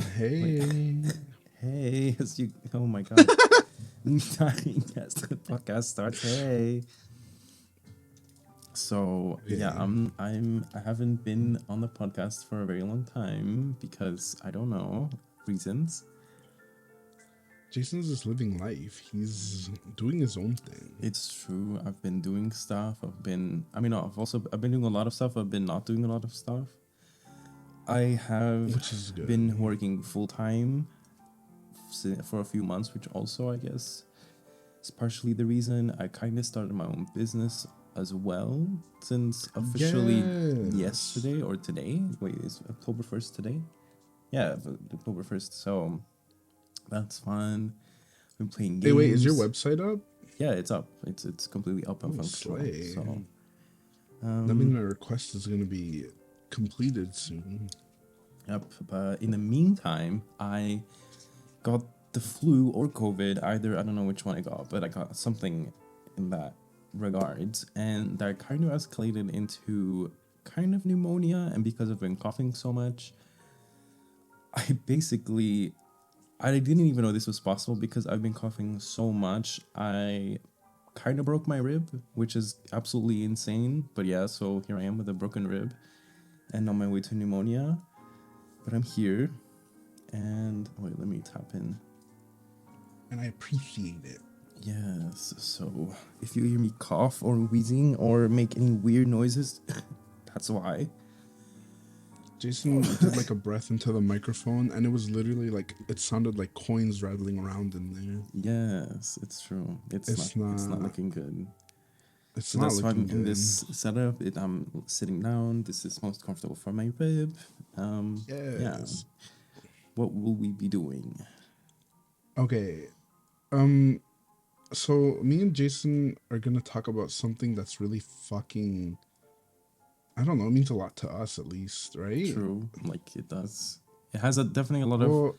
Hey. Hey, oh my god. Yes, the podcast starts. Hey. So yeah, I haven't been on the podcast for a very long time because I don't know reasons. Jason's just living life. He's doing his own thing. It's true. I've been doing stuff. I've been doing a lot of stuff. I've been not doing a lot of stuff. I have Which is good. been working full time for a few months, which also I guess is partially the reason. I kind of started my own business as well since officially yesterday or today. Wait, is October 1st today? Yeah, October 1st. So that's fun. I've been playing games. Hey, wait, is your website up? Yeah, it's up. It's completely up and functional. Slay. So that means my request is going to be completed soon. Yep, but in the meantime, I got the flu or COVID, either, I don't know which one I got, but I got something in that regards, and that kind of escalated into kind of pneumonia, and because I've been coughing so much, I didn't even know this was possible because I've been coughing so much, I kind of broke my rib, which is absolutely insane, but yeah, so here I am with a broken rib, and on my way to pneumonia, but I'm here, and wait, let me tap in. And I appreciate it. Yes, so if you hear me cough or wheezing or make any weird noises, that's why. Jason did like a breath into the microphone, and it was literally like, it sounded like coins rattling around in there. Yes, it's true. It's not looking good. It's not looking good. That's why I'm in this setup. I'm sitting down. This is most comfortable for my rib. Yes. Yeah. What will we be doing? Okay. So me and Jason are gonna talk about something that's really fucking, I don't know, it means a lot to us at least, right? True, like it does. It has definitely a lot of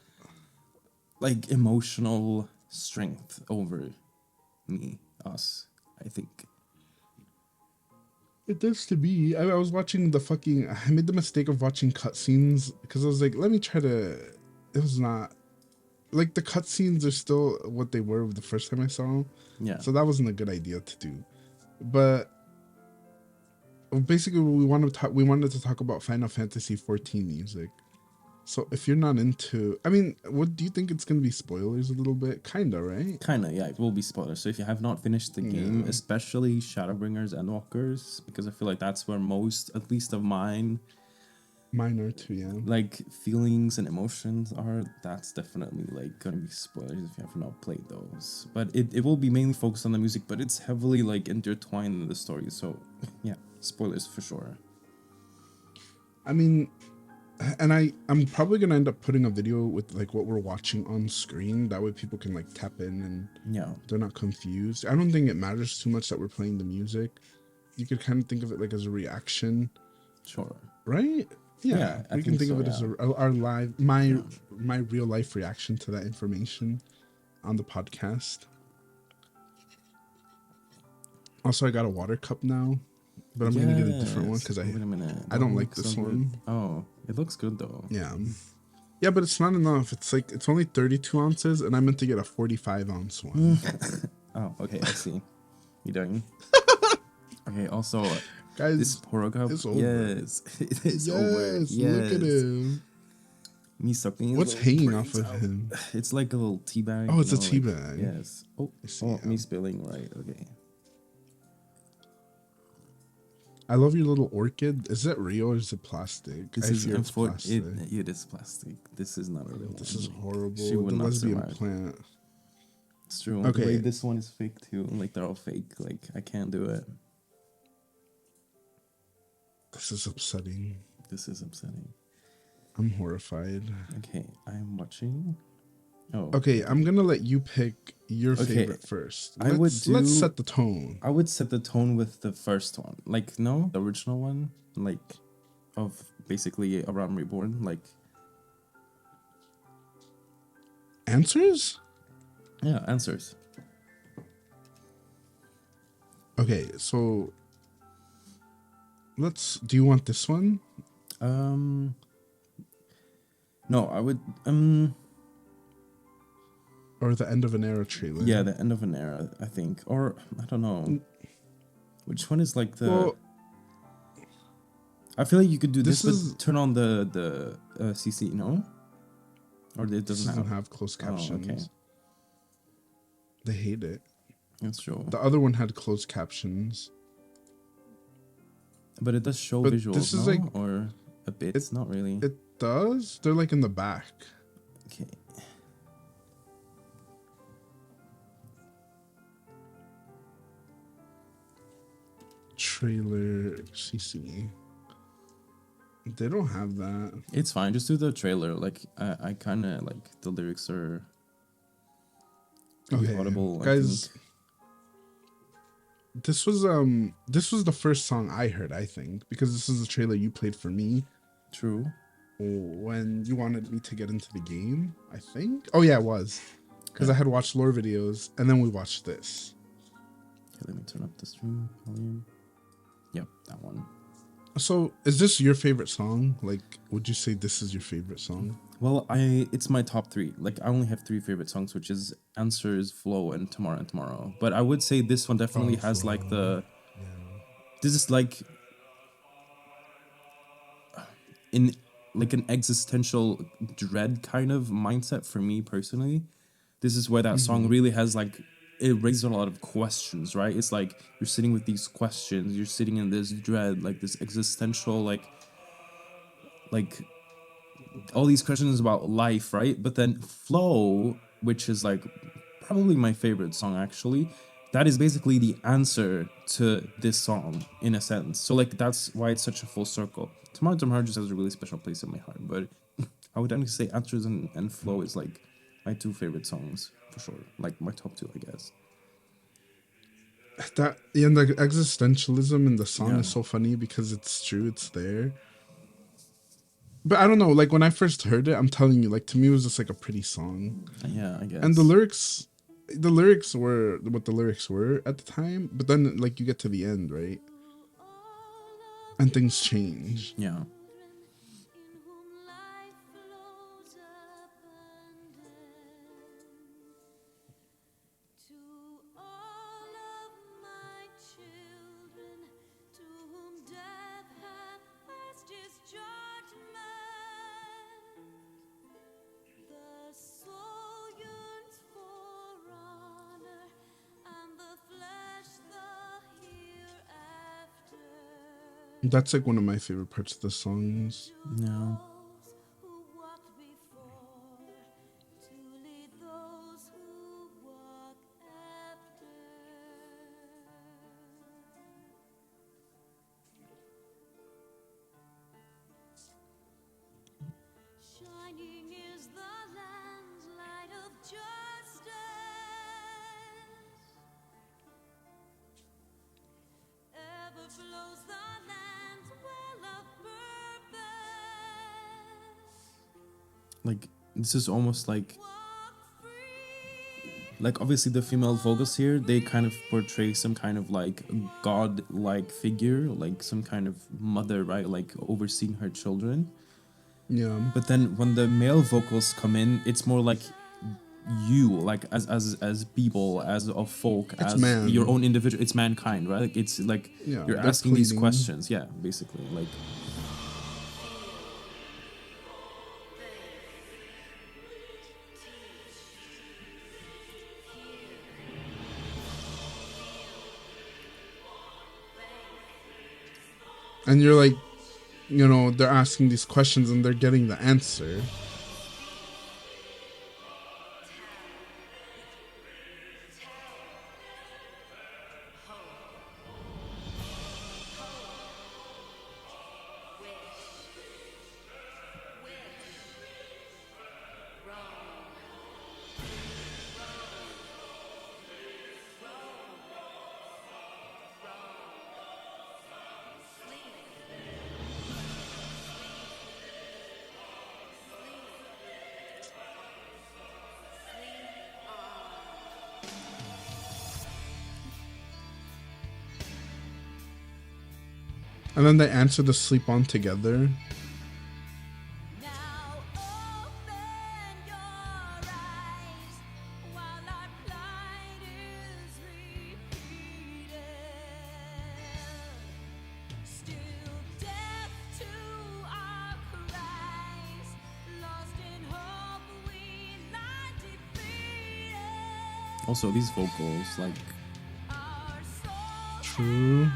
like emotional strength over us, I think. It does to me. I was watching I made the mistake of watching cutscenes because I was like, let me try to, it was not, like the cutscenes are still what they were the first time I saw them. Yeah. So that wasn't a good idea to do. But basically, we wanted to talk about Final Fantasy XIV music. So if you're not into, I mean, what do you think? It's gonna be spoilers a little bit, kinda, right? Kinda, yeah. It will be spoilers. So if you have not finished the game, especially Shadowbringers and Walkers, because I feel like that's where most, at least of mine are too, yeah. Like feelings and emotions are. That's definitely like gonna be spoilers if you have not played those. But it will be mainly focused on the music, but it's heavily like intertwined in the story. So yeah, spoilers for sure. I mean, and I'm probably gonna end up putting a video with like what we're watching on screen. That way people can like tap in and they're not confused. I don't think it matters too much that we're playing the music. You could kind of think of it like as a reaction. Sure. Right? Yeah, we can think of it as our live, my real life reaction to that information on the podcast. Also, I got a water cup now, but I'm gonna get a different one because I don't like this one. Oh, it looks good though. Yeah, but it's not enough. It's only 32 ounces, and I meant to get a 45-ounce one. Oh, okay, I see. You doing? Okay. Also. Guys, this Poro cup, it's over. Yes, it is over. Yes, look at him. Me sucking. What's hanging off of him? It's like a little tea bag. Oh, it's a tea bag. Yes. Me spilling. Right. Okay. I love your little orchid. Is that real or is it plastic? This is plastic. It is plastic. This is not real. This is horrible. She would not lesbian plant. It's true. Okay. The way this one is fake too. Like they're all fake. Like I can't do it. This is upsetting. I'm horrified. Okay, I'm watching. Oh. Okay, I'm gonna let you pick your favorite first. Let's set the tone. I would set the tone with the first one. Like, no, the original one. Like, of basically A Realm Reborn. Like. Answers? Yeah, answers. Okay, so do you want this one? No, I would or the end of an era trailer. Yeah, the end of an era, I think. Or I don't know. Which one is like the? Well, I feel like you could do this, but turn on the CC, no? Or it doesn't have closed captions. Oh, okay. They hate it. That's true. The other one had closed captions. But it does show visuals, this is like, or a bit. It's not really. It does. They're like in the back. Okay. Trailer CC. They don't have that. It's fine. Just do the trailer. Like I kind of like the lyrics are audible. Guys, this was the first song I heard, I think, because this is the trailer you played for me. True. When you wanted me to get into the game, I think. Oh yeah, it was. Because I had watched lore videos and then we watched this. Okay, let me turn up the stream volume. Yep, that one. So, is this your favorite song? Like, would you say this is your favorite song? Well, it's my top 3. Like, I only have 3 favorite songs, which is Answers, Flow, and Tomorrow and Tomorrow. But I would say this one definitely has like the. Yeah. This is like. In like an existential dread kind of mindset for me personally. This is where that song really has like. It raises a lot of questions, right? It's like you're sitting with these questions, you're sitting in this dread, like this existential, like all these questions about life, right? But then Flow, which is like probably my favorite song actually, that is basically the answer to this song in a sense. So like that's why it's such a full circle. Tomorrow just has a really special place in my heart, but I would actually say Answers and Flow is like my 2 favorite songs. For sure, like my top 2, I guess. That and the existentialism in the song is so funny because it's true, it's there. But I don't know, like when I first heard it, I'm telling you, like to me it was just like a pretty song. Yeah, I guess. And the lyrics were what the lyrics were at the time, but then like you get to the end, right? And things change. Yeah. That's like one of my favorite parts of the songs. No. Like this is almost like obviously the female vocals here, they kind of portray some kind of like god-like figure, like some kind of mother, right? Like overseeing her children. Yeah. But then when the male vocals come in, it's more like you, like as people, as a folk, it's as man. Your own individual. It's mankind, right? Like it's like you're asking these questions. Yeah, basically, like. And you're like, you know, they're asking these questions and they're getting the answer. And then they answer the sleep on together. Also, these vocals, like... True.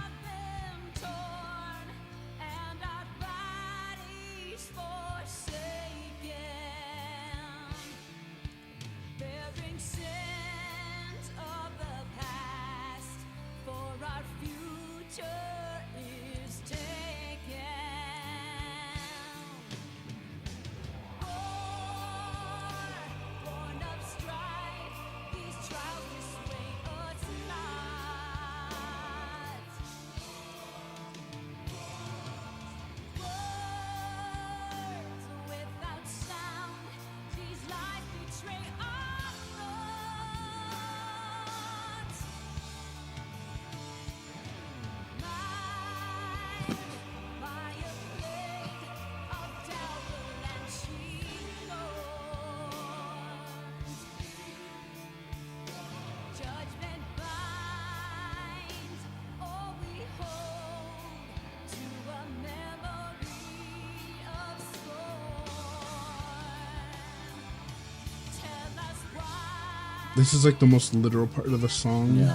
This is like the most literal part of the song. Yeah.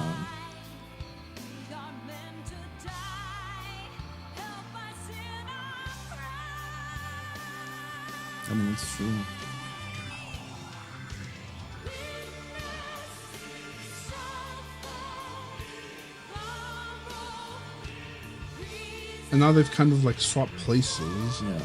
I mean, it's true. And now they've kind of like swapped places. Yeah.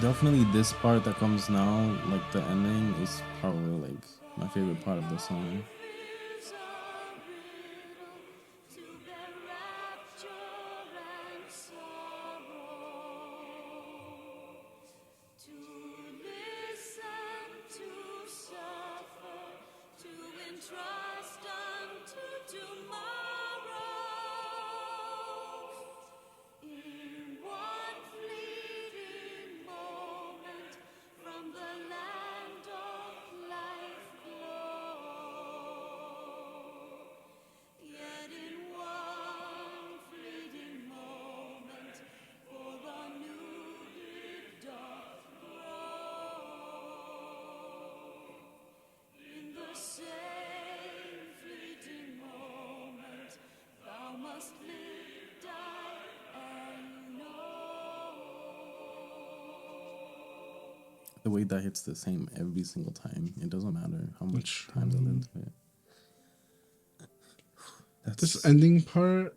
Definitely this part that comes now, like the ending, is probably like my favorite part of the song. The way that hits the same every single time. It doesn't matter how much times I listen to it. This ending part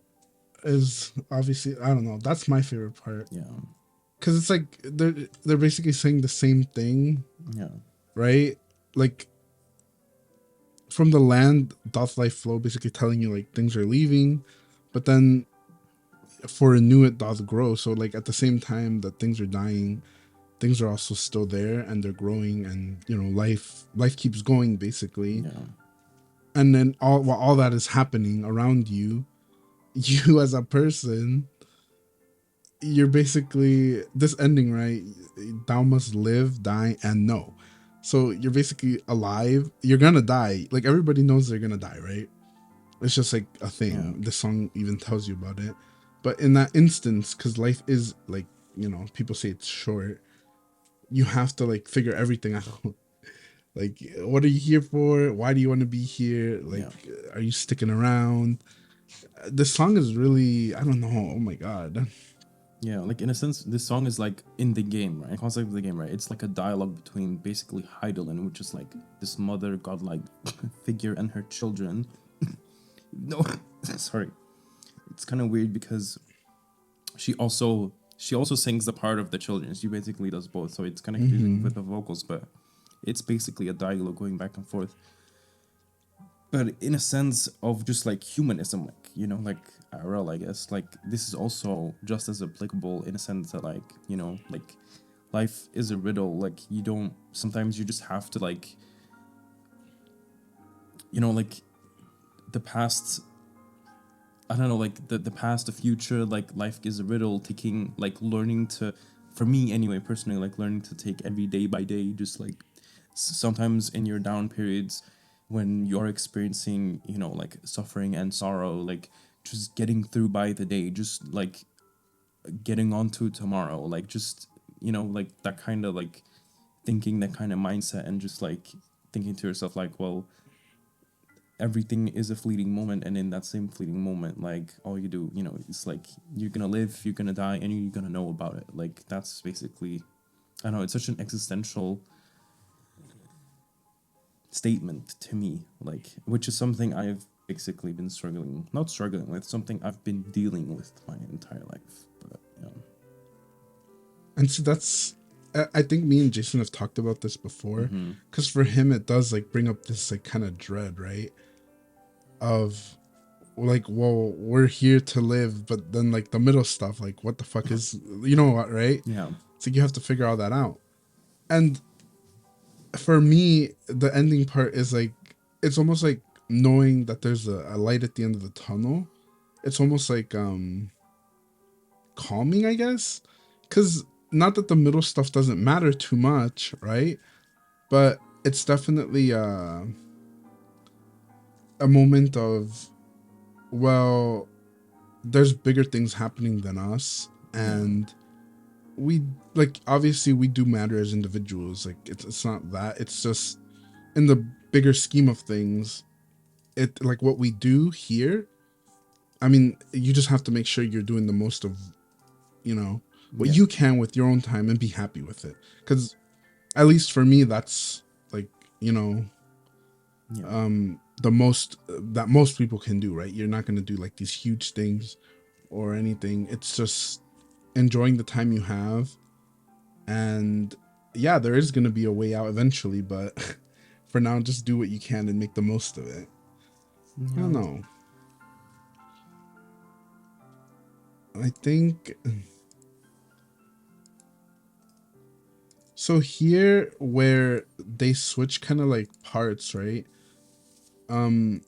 is obviously, I don't know, that's my favorite part. Yeah. Because it's like they're basically saying the same thing. Yeah. Right? Like, from the land doth life flow, basically telling you like things are leaving, but then for anew it doth grow. So like at the same time that things are dying, things are also still there and they're growing, and you know, life keeps going basically. Yeah. And then while all that is happening around you, you as a person, you're basically this ending, right? Thou must live, die, and know. So you're basically alive. You're gonna die. Like everybody knows they're gonna die, right? It's just like a thing. Yeah. The song even tells you about it. But in that instance, because life is like, you know, people say it's short, you have to like figure everything out. Like, what are you here for? Why do you want to be here? Like, are you sticking around? This song is really, I don't know. Oh my God. Yeah, like in a sense, this song is like in the game, right? The concept of the game, right? It's like a dialogue between basically Heidelin, which is like this mother godlike figure, and her children. No, sorry. It's kind of weird because she also sings the part of the children. She basically does both, so it's kind of confusing with the vocals, but it's basically a dialogue going back and forth. But in a sense of just like humanism, like, you know, like IRL, I guess, like this is also just as applicable in a sense that, like, you know, like life is a riddle. Like sometimes you just have to, like, you know, like the past I don't know, like the past, the future, like life is a riddle, taking, like learning to, for me anyway, personally, like learning to take every day by day, just like sometimes in your down periods when you're experiencing, you know, like suffering and sorrow, like just getting through by the day, just like getting on to tomorrow, like just, you know, like that kind of like thinking, that kind of mindset, and just like thinking to yourself like, well, everything is a fleeting moment, and in that same fleeting moment, like all you do, you know, it's like you're gonna live, you're gonna die, and you're gonna know about it. Like that's basically, I don't know, it's such an existential statement to me, like, which is something I've basically been not struggling with, something I've been dealing with my entire life. But yeah. And so that's, I think me and Jason have talked about this before, because for him it does like bring up this like kind of dread, right? Of like, well, we're here to live, but then like the middle stuff, like what the fuck is, you know what, right? Yeah. It's like you have to figure all that out. And for me, the ending part is like, it's almost like knowing that there's a light at the end of the tunnel. It's almost like calming, I guess, because not that the middle stuff doesn't matter too much, right? But it's definitely a moment of, well, there's bigger things happening than us, and we, like, obviously we do matter as individuals. Like it's not that, it's just in the bigger scheme of things, it, like, what we do here, I mean, you just have to make sure you're doing the most of, you know, what you can with your own time and be happy with it. Because at least for me, that's like, you know, the most that most people can do, right? You're not going to do like these huge things or anything. It's just enjoying the time you have. And yeah, there is going to be a way out eventually, but for now, just do what you can and make the most of it. I don't know. I think so here where they switch kind of like parts, right? I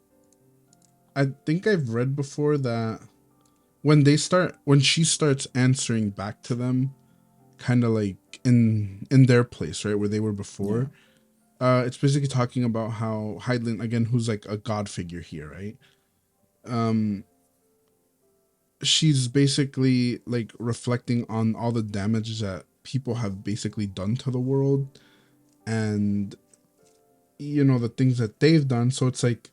think I've read before that when she starts answering back to them, kind of like in their place, right, where they were before, it's basically talking about how Hydaelyn, again, who's like a god figure here, right? She's basically like reflecting on all the damage that people have basically done to the world, and you know, the things that they've done. So it's like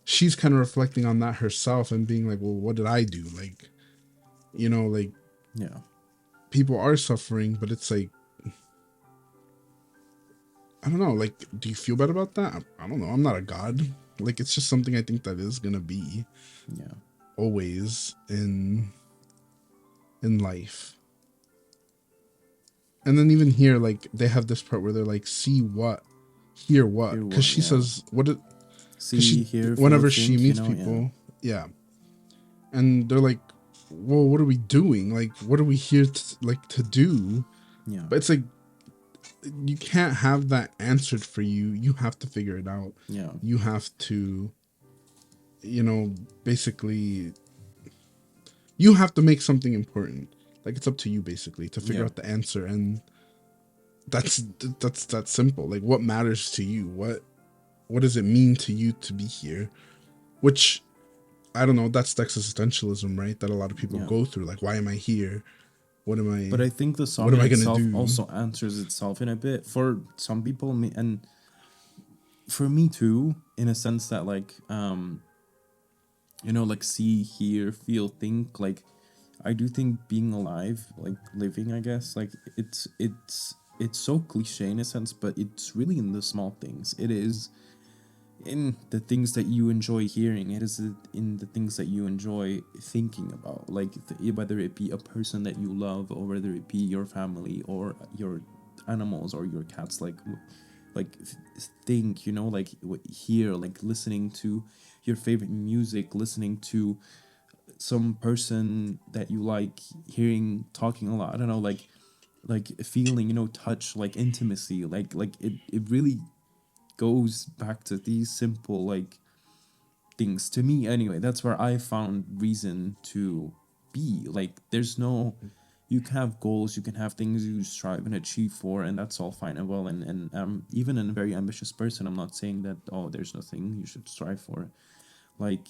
she's kind of reflecting on that herself and being like, well, what did I do? Like, you know, like, people are suffering, but it's like, I don't know, like, do you feel bad about that? I don't know, I'm not a god. Like, it's just something I think that is gonna be always in life. And then even here, like, they have this part where they're like, see what, hear what, because she says what it, see, hear, whenever feel, she think, meets you know, people, and they're like, well, what are we doing? Like, what are we here to do? But it's like, you can't have that answered for you. You have to figure it out. You have to, you know, basically, you have to make something important. Like, it's up to you basically to figure out the answer, and that's that simple. Like, what matters to you? What does it mean to you to be here? Which, I don't know, that's existentialism, right? That a lot of people go through. Like, why am I here? What am I? But I think the song itself also answers itself in a bit for some people, and for me too, in a sense that, like, you know, like, see, hear, feel, think. Like, I do think being alive, like living, I guess, like it's so cliche in a sense, but it's really in the small things. It is in the things that you enjoy hearing. It is in the things that you enjoy thinking about, like whether it be a person that you love, or whether it be your family or your animals or your cats. Like think, you know, like hear, like listening to your favorite music, listening to some person that you like, hearing, talking a lot. I don't know, like feeling, you know, touch, like intimacy, like it really goes back to these simple like things. To me, anyway, that's where I found reason to be. Like, there's no... You can have goals, you can have things you strive and achieve for, and that's all fine and well. And even a very ambitious person, I'm not saying that, there's nothing you should strive for. Like,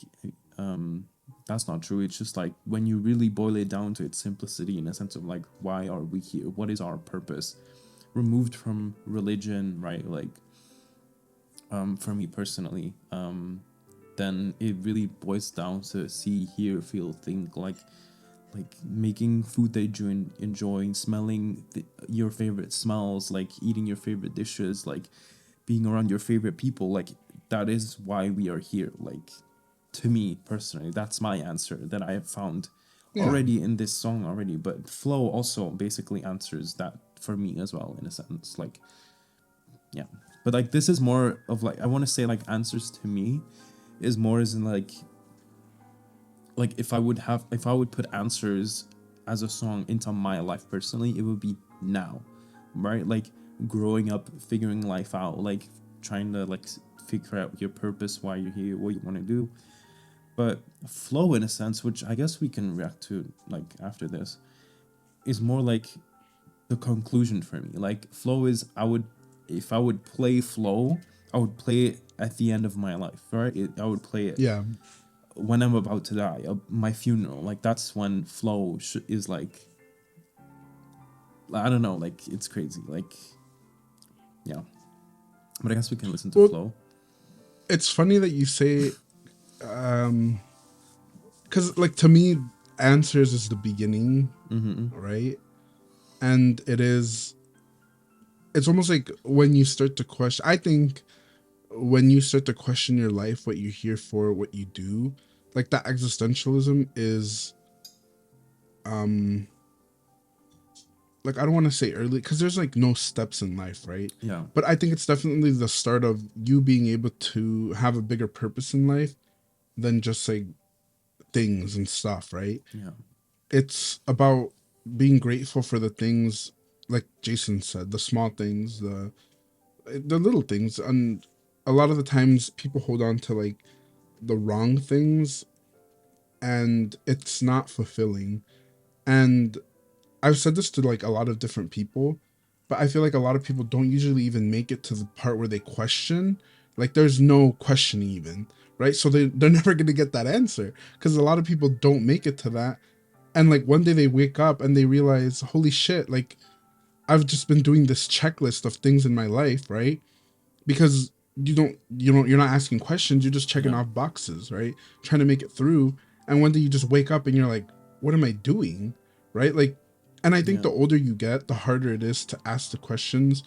that's not true. It's just like, when you really boil it down to its simplicity, in a sense of like, why are we here? What is our purpose? Removed from religion, right? Like, for me personally, then it really boils down to see, hear, feel, think, like making food that you enjoy, smelling your favorite smells, like eating your favorite dishes, like being around your favorite people. Like, that is why we are here. Like, to me personally, that's my answer that I have found already in this song already. But Flow also basically answers that for me as well, in a sense. Like, yeah. But like, this is more of like, I want to say like, answers to me is more as in like if I would put answers as a song into my life personally, it would be now, right? Like, growing up, figuring life out, like trying to like figure out your purpose, why you're here, what you want to do. But Flow, in a sense, which I guess we can react to like after this, is more like the conclusion for me. Like, Flow is, if I would play Flow, I would play it at the end of my life, right? I would play it when I'm about to die, my funeral. Like, that's when Flow is like, I don't know, like, it's crazy. Like, yeah. But I guess we can listen to Flow. It's funny that you say, because like, to me, Answers is the beginning, right? And it's almost like when you start to question, I think when you start to question your life, what you're here for, what you do, like, that existentialism is, like, I don't want to say early, because there's like no steps in life, right? Yeah. But I think it's definitely the start of you being able to have a bigger purpose in life than just like things and stuff, right? Yeah. It's about being grateful for the things, like Jason said, the small things, the little things. And a lot of the times people hold on to like the wrong things, and it's not fulfilling. And I've said this to like a lot of different people, but I feel like a lot of people don't usually even make it to the part where they question. Like, there's no question even, right? So they're never going to get that answer, because a lot of people don't make it to that. And like, one day they wake up and they realize, holy shit, like, I've just been doing this checklist of things in my life, right? Because you're not asking questions, you're just checking off boxes, right? Trying to make it through. And one day you just wake up and you're like, what am I doing? Right? Like, and I think the older you get, the harder it is to ask the questions.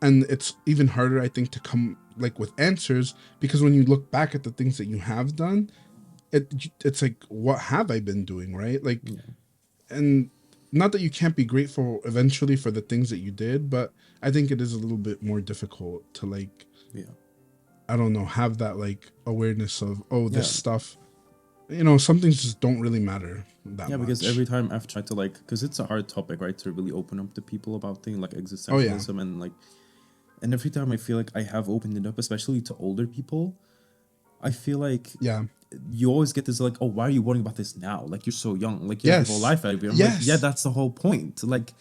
And it's even harder, I think, to come like with answers, because when you look back at the things that you have done, it's like, what have I been doing, right? Like, and not that you can't be grateful eventually for the things that you did, but I think it is a little bit more difficult to like, I don't know, have that like awareness of, this stuff, some things just don't really matter that much. Because every time I've tried to like, because it's a hard topic, right, to really open up to people about things like existentialism and like, and every time I feel like I have opened it up, especially to older people, I feel like you always get this like, why are you worrying about this now? Like, you're so young, like you have your whole life out of you. I'm like, that's the whole point. Like,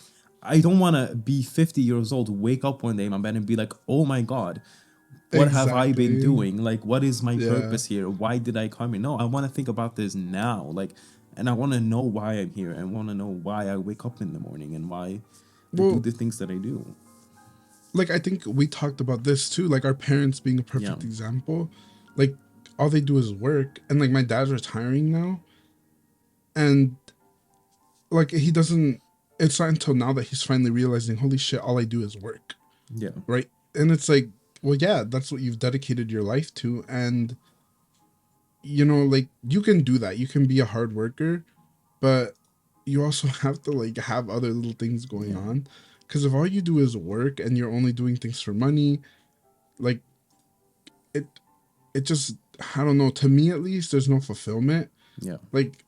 I don't want to be 50 years old, wake up one day in my bed and be like, oh my God, what have I been doing? Like, what is my purpose here? Why did I come here? No, I want to think about this now. Like, and I want to know why I'm here, and want to know why I wake up in the morning, and why I do the things that I do. Like, I think we talked about this too, like our parents being a perfect example. Like, all they do is work, and like my dad's retiring now, and like it's not until now that he's finally realizing, holy shit, all I do is work. Right? And it's like, well, that's what you've dedicated your life to. And like, you can do that, you can be a hard worker, but you also have to like have other little things going on, because if all you do is work and you're only doing things for money, like it just, I don't know, to me at least, there's no fulfillment. Like,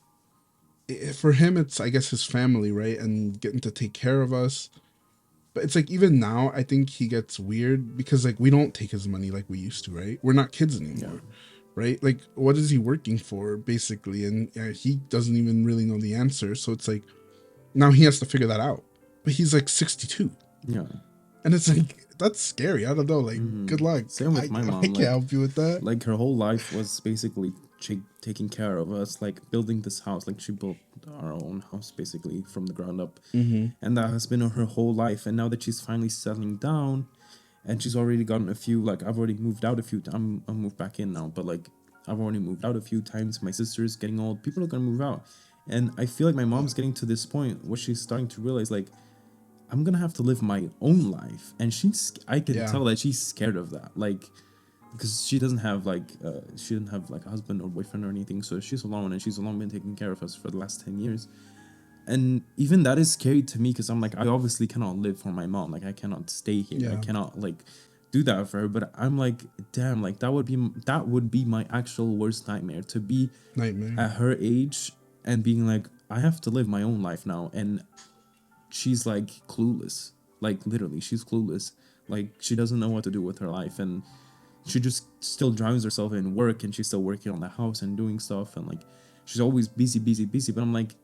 for him, it's, I guess, his family, right? And getting to take care of us. But it's like, even now, I think he gets weird because like we don't take his money like we used to, right? We're not kids anymore, right? Like, what is he working for, basically? And he doesn't even really know the answer. So it's like, now he has to figure that out. But he's like 62. Yeah. And it's like, that's scary. I don't know. Like, good luck. Same with my mom. I can't help you with that. Like, her whole life was basically taking care of us, like building this house. Like, she built our own house basically from the ground up. And that has been her whole life. And now that she's finally settling down, and she's already gotten a few, like, I've already moved out a few times. I'm moved back in now, but like, I've already moved out a few times. My sister's getting old. People are going to move out. And I feel like my mom's getting to this point where she's starting to realize, like, I'm going to have to live my own life. And I can tell that she's scared of that. Like, because she doesn't have, like, a husband or boyfriend or anything. So she's alone, and she's alone been taking care of us for the last 10 years. And even that is scary to me, because I'm like, I obviously cannot live for my mom. Like, I cannot stay here. Yeah. I cannot, like, do that for her. But I'm like, damn, like, that would be my actual worst nightmare, to be at her age and being like, I have to live my own life now. And she's like clueless. Like, literally, she's clueless. Like, she doesn't know what to do with her life, and she just still drives herself in work, and she's still working on the house and doing stuff, and like, she's always busy. But I'm like,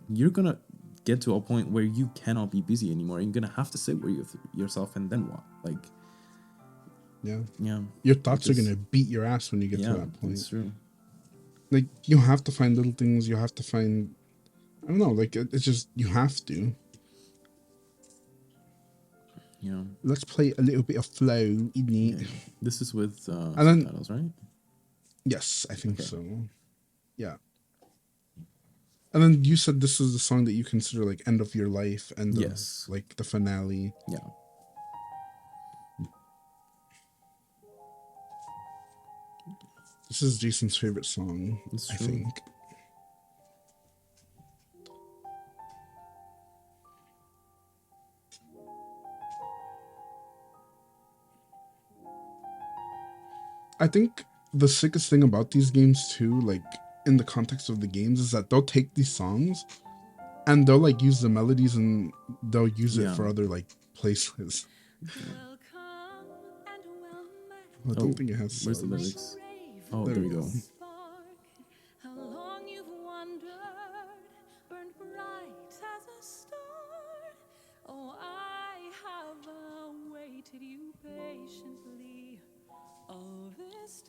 you're gonna get to a point where you cannot be busy anymore. You're gonna have to sit with yourself, and then what? Like, yeah. Your thoughts are gonna beat your ass when you get to that point. That's true. Like, you have to find little things. You have to find, I don't know. Like, it's just, you have to. Yeah. Let's play a little bit of flow in it. Yeah. This is with subtitles, right? Yes, I think so. Yeah. And then you said this is the song that you consider like end of your life and like the finale. Yeah. This is Jason's favorite song, I think. I think the sickest thing about these games too, like in the context of the games, is that they'll take these songs and they'll like use the melodies and they'll use it for other like places. I don't think it has. Where's the lyrics? Oh, there we go.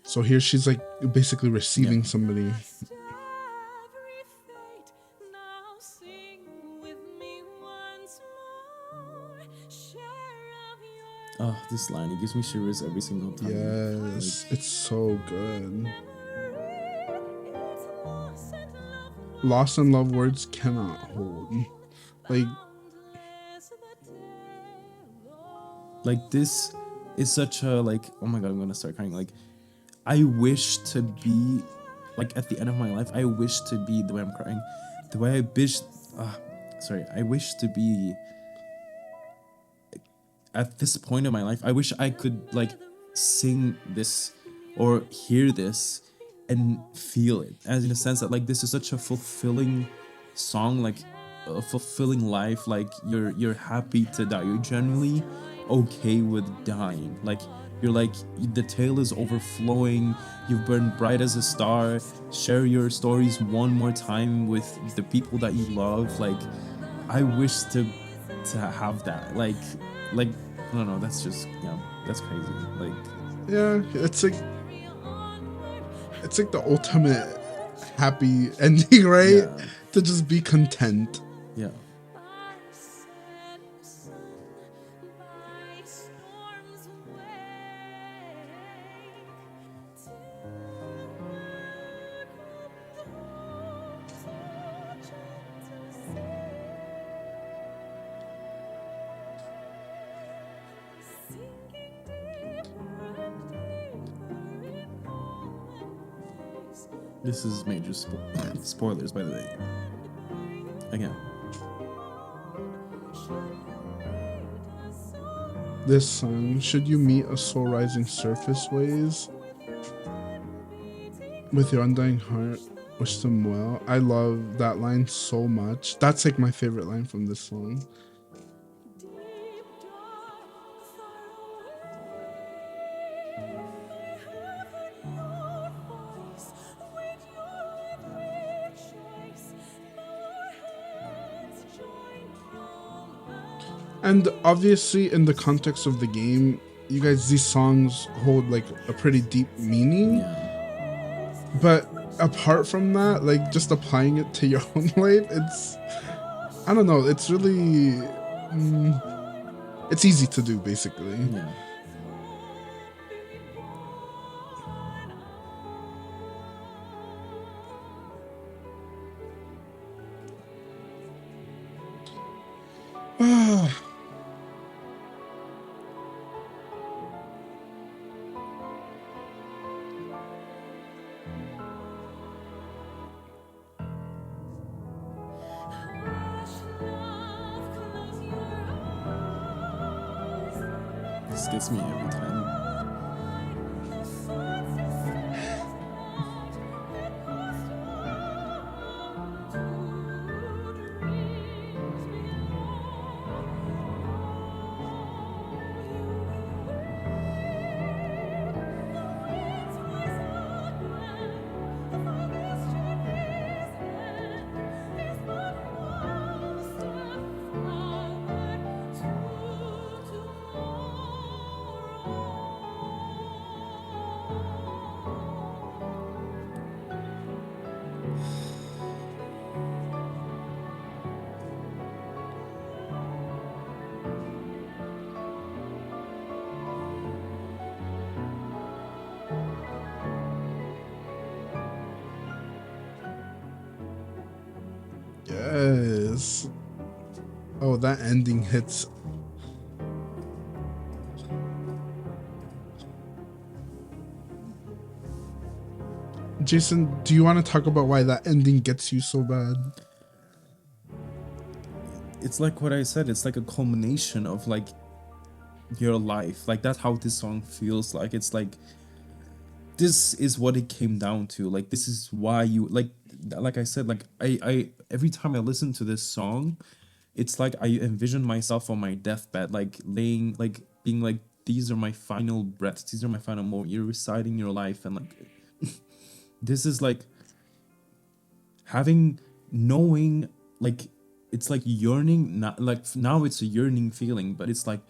So here she's like basically receiving somebody. Oh, this line, it gives me shivers every single time. Yes, it's so good. Lost in love words cannot hold. Like this is such a, like, oh my god, I'm gonna start crying. Like, I wish to be, like, at the end of my life, I wish to be, the way I'm crying, the way I wish to be at this point of my life. I wish I could, like, sing this or hear this and feel it, as in a sense that, like, this is such a fulfilling song, like a fulfilling life. Like, you're happy to die, you're genuinely okay with dying. Like, you're like, the tale is overflowing, you've burned bright as a star, share your stories one more time with the people that you love. Like, I wish to have that. Like I don't know, that's just, that's crazy. Like, yeah, it's like the ultimate happy ending, right? Yeah. To just be content. Yeah. This is major spoilers, by the way. Again. This song, should you meet a soul rising surface ways with your undying heart, wish them well. I love that line so much. That's like my favorite line from this song. And obviously, in the context of the game, you guys, these songs hold like a pretty deep meaning. Yeah. But apart from that, like just applying it to your own life, it's, I don't know, it's really, it's easy to do, basically. Yeah. This gets me every time. Yes. Oh, that ending hits. Jason, do you want to talk about why that ending gets you so bad? It's like what I said, it's like a culmination of like your life. Like that's how this song feels like. It's like this is what it came down to. Like this is why you like I said, like I every time I listen to this song, it's like I envision myself on my deathbed, like laying, like being like, these are my final breaths, these are my final moments. You're reciting your life, and like this is like knowing, like it's like yearning, not like now it's a yearning feeling, but it's like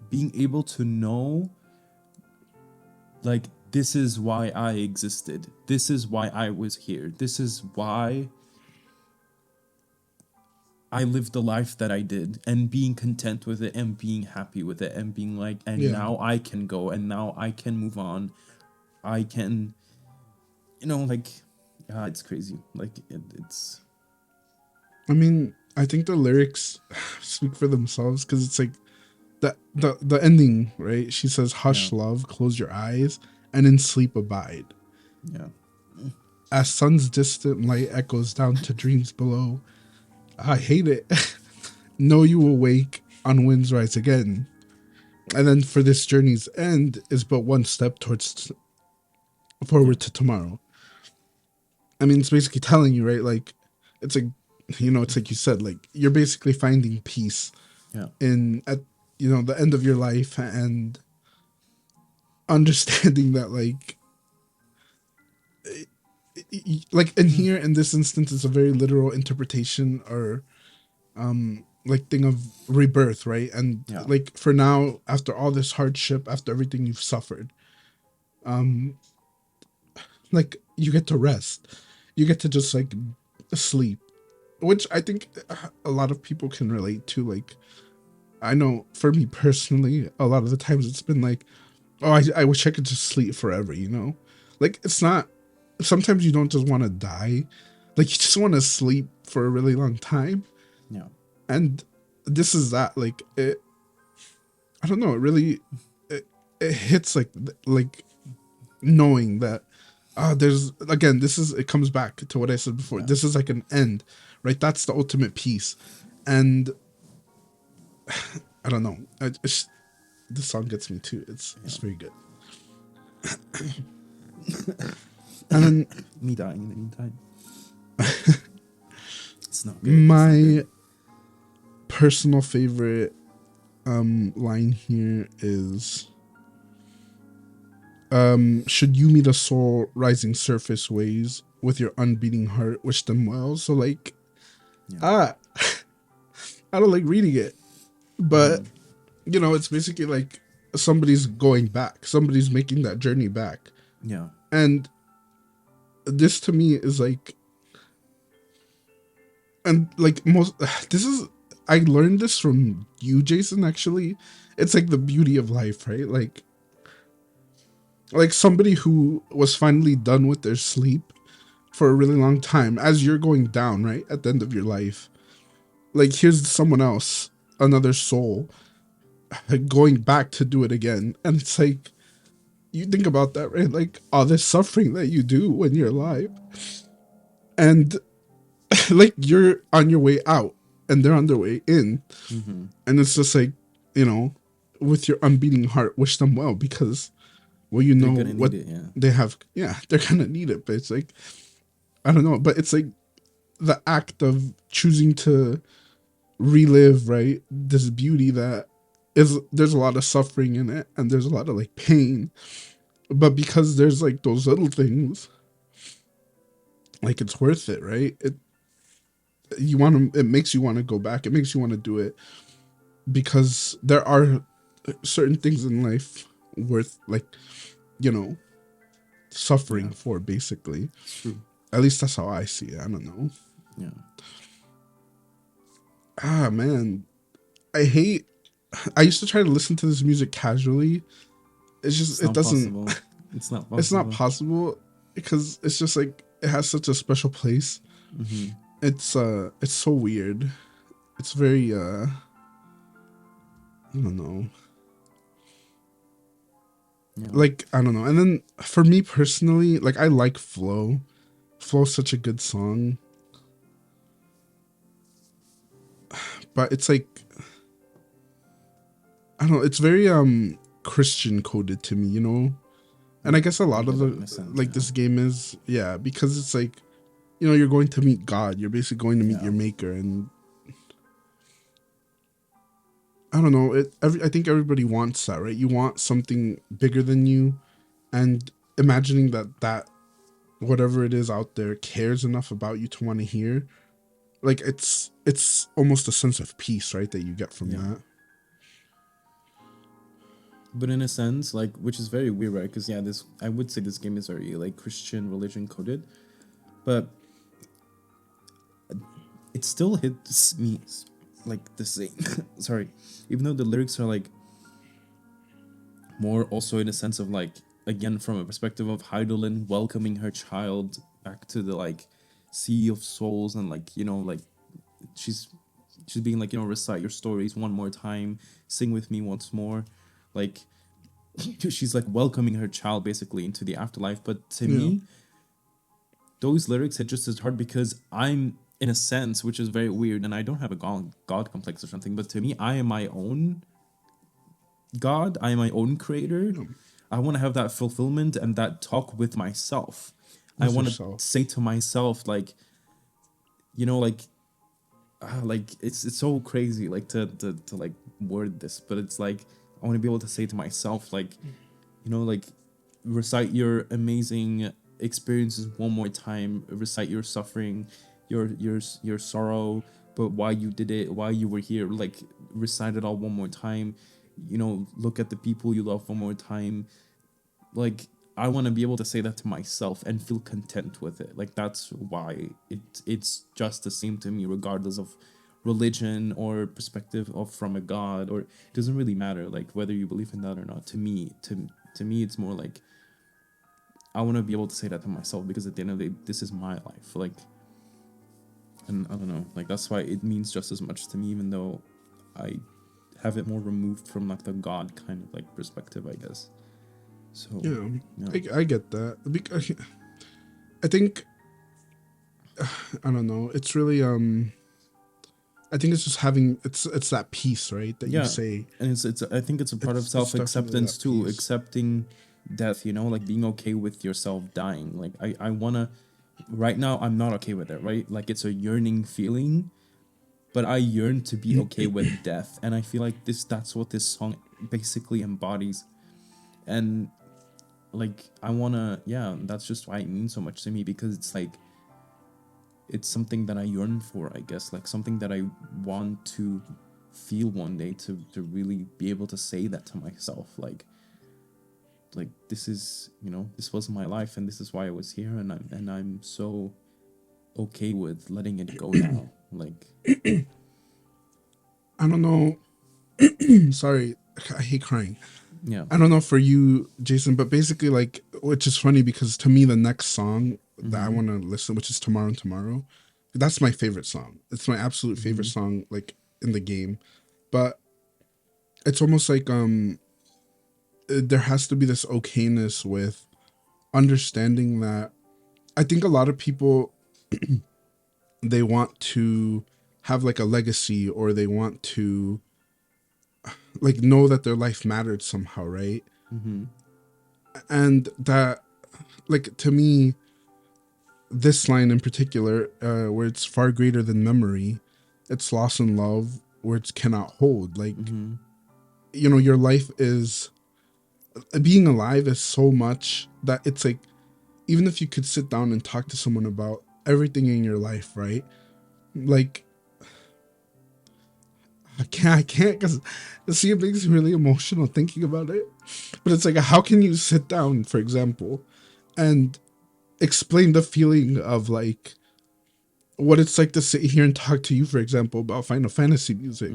being able to know, like this is why I existed, this is why I was here, this is why I lived the life that I did, and being content with it and being happy with it and being like, and now I can go, and now I can move on, I can, you know, like, it's crazy. Like it's. I mean, I think the lyrics speak for themselves, because it's like the ending, right? She says, "Hush, love, close your eyes, and in sleep abide." Yeah. As sun's distant light echoes down to dreams below, I hate it. Know you will wake on winds rise again. And then for this journey's end is but one step towards forward to tomorrow. I mean, it's basically telling you, right? Like, it's like, you know, it's like you said, like you're basically finding peace in at, you know, the end of your life, and understanding that like in here in this instance, it's a very literal interpretation or like thing of rebirth, right? And like for now, after all this hardship, after everything you've suffered, like you get to rest, you get to just like sleep, which I think a lot of people can relate to. Like, I know for me personally, a lot of the times it's been like, oh, I wish I could just sleep forever, you know? Like, it's not, sometimes you don't just want to die. Like, you just want to sleep for a really long time. Yeah. And this is that, like, it, I don't know, it really, it hits like knowing that, there's, again, it comes back to what I said before. This is like an end, right? That's the ultimate peace. And I don't know. This song gets me too. It's very good. And then me dying in the meantime. It's not good. My personal favorite line here is, should you meet a soul rising surface ways with your unbeating heart, wish them well. So like I don't like reading it, But it's basically like somebody's going back, somebody's making that journey back. Yeah. And this to me is like, and like most, this is, I learned this from you, Jason, actually. It's like the beauty of life, right? Like somebody who was finally done with their sleep for a really long time, as you're going down, right, at the end of your life, like here's someone else, another soul, going back to do it again. And it's like, you think about that, right? Like all this suffering that you do when you're alive, and like you're on your way out and they're on their way in. And it's just like, with your unbeating heart, wish them well, because well, what it, yeah. they have. Yeah, they're gonna need it. But it's like, I don't know, but it's like the act of choosing to relive, right, this beauty that there's a lot of suffering in it, and there's a lot of like pain, but because there's like those little things, like it's worth it, right? It makes you want to go back, it makes you want to do it, because there are certain things in life worth, like, suffering for, basically. It's true. At least that's how I see it. I don't know. Yeah. Man, I used to try to listen to this music casually. It's just, it doesn't possible. It's not possible. It's not possible, because it's just like, it has such a special place. It's so weird. It's very I don't know. Yeah. Like, I don't know. And then for me personally, like, I like Flow. Flow's such a good song. But it's like, I don't know, it's very Christian coded to me, And I guess a lot of this game is, because it's like, you're going to meet God. You're basically going to meet your maker, and I don't know. I think everybody wants that, right? You want something bigger than you, and imagining that whatever it is out there cares enough about you to want to hear. Like, it's almost a sense of peace, right, that you get from that. But in a sense, like, which is very weird, right? Because I would say this game is very like Christian religion coded, but it still hits me like the same. Sorry, even though the lyrics are like more also in a sense of like, again, from a perspective of Heidelin welcoming her child back to the like sea of souls, and like, like she's being like, recite your stories one more time, sing with me once more, like she's like welcoming her child basically into the afterlife. But to me, those lyrics hit just as hard, because I'm, in a sense, which is very weird, and I don't have a god complex or something, but to me, I am my own God, I am my own creator. I want to have that fulfillment and that talk with myself. I want to say to myself, like, like it's so crazy, like to like word this, but it's like, I want to be able to say to myself, like, like, recite your amazing experiences one more time, recite your suffering, your sorrow, but why you did it, why you were here, like, recite it all one more time, look at the people you love one more time. Like, I want to be able to say that to myself and feel content with it. Like, that's why it's just the same to me, regardless of religion or perspective of from a god, or it doesn't really matter, like, whether you believe in that or not. To me, it's more like, I want to be able to say that to myself, because at the end of the day, this is my life. Like, and I don't know, like, that's why it means just as much to me, even though I have it more removed from like the god kind of like perspective, I guess. So I get that, because I think I don't know, it's really I think it's just having it's that peace, right, that you say. And it's I think it's a part of self-acceptance too, peace. Accepting death, like being okay with yourself dying. Like, I wanna, right now I'm not okay with it, right? Like, it's a yearning feeling, but I yearn to be okay with death, and I feel like that's what this song basically embodies. And like, I wanna, that's just why it means so much to me, because it's like, it's something that I yearn for, I guess, like something that I want to feel one day to really be able to say that to myself, like this is, you know, this was my life and this is why I was here, and I'm so okay with letting it go now. Like, I don't know. Sorry, I hate crying. Yeah. I don't know for you, Jason, but basically, like, which is funny because to me, the next song that I want to listen, which is Tomorrow and Tomorrow, that's my favorite song. It's my absolute favorite song, like, in the game. But it's almost like there has to be this okayness with understanding that I think a lot of people they want to have like a legacy, or they want to like know that their life mattered somehow, right? And that, like, to me, this line in particular, where it's far greater than memory, it's loss and love, words cannot hold. Like, you know, your life is, being alive is so much that it's like, even if you could sit down and talk to someone about everything in your life, right? Like, I can't, because see, it makes me really emotional thinking about it. But it's like, how can you sit down, for example, and explain the feeling of like what it's like to sit here and talk to you, for example, about Final Fantasy music?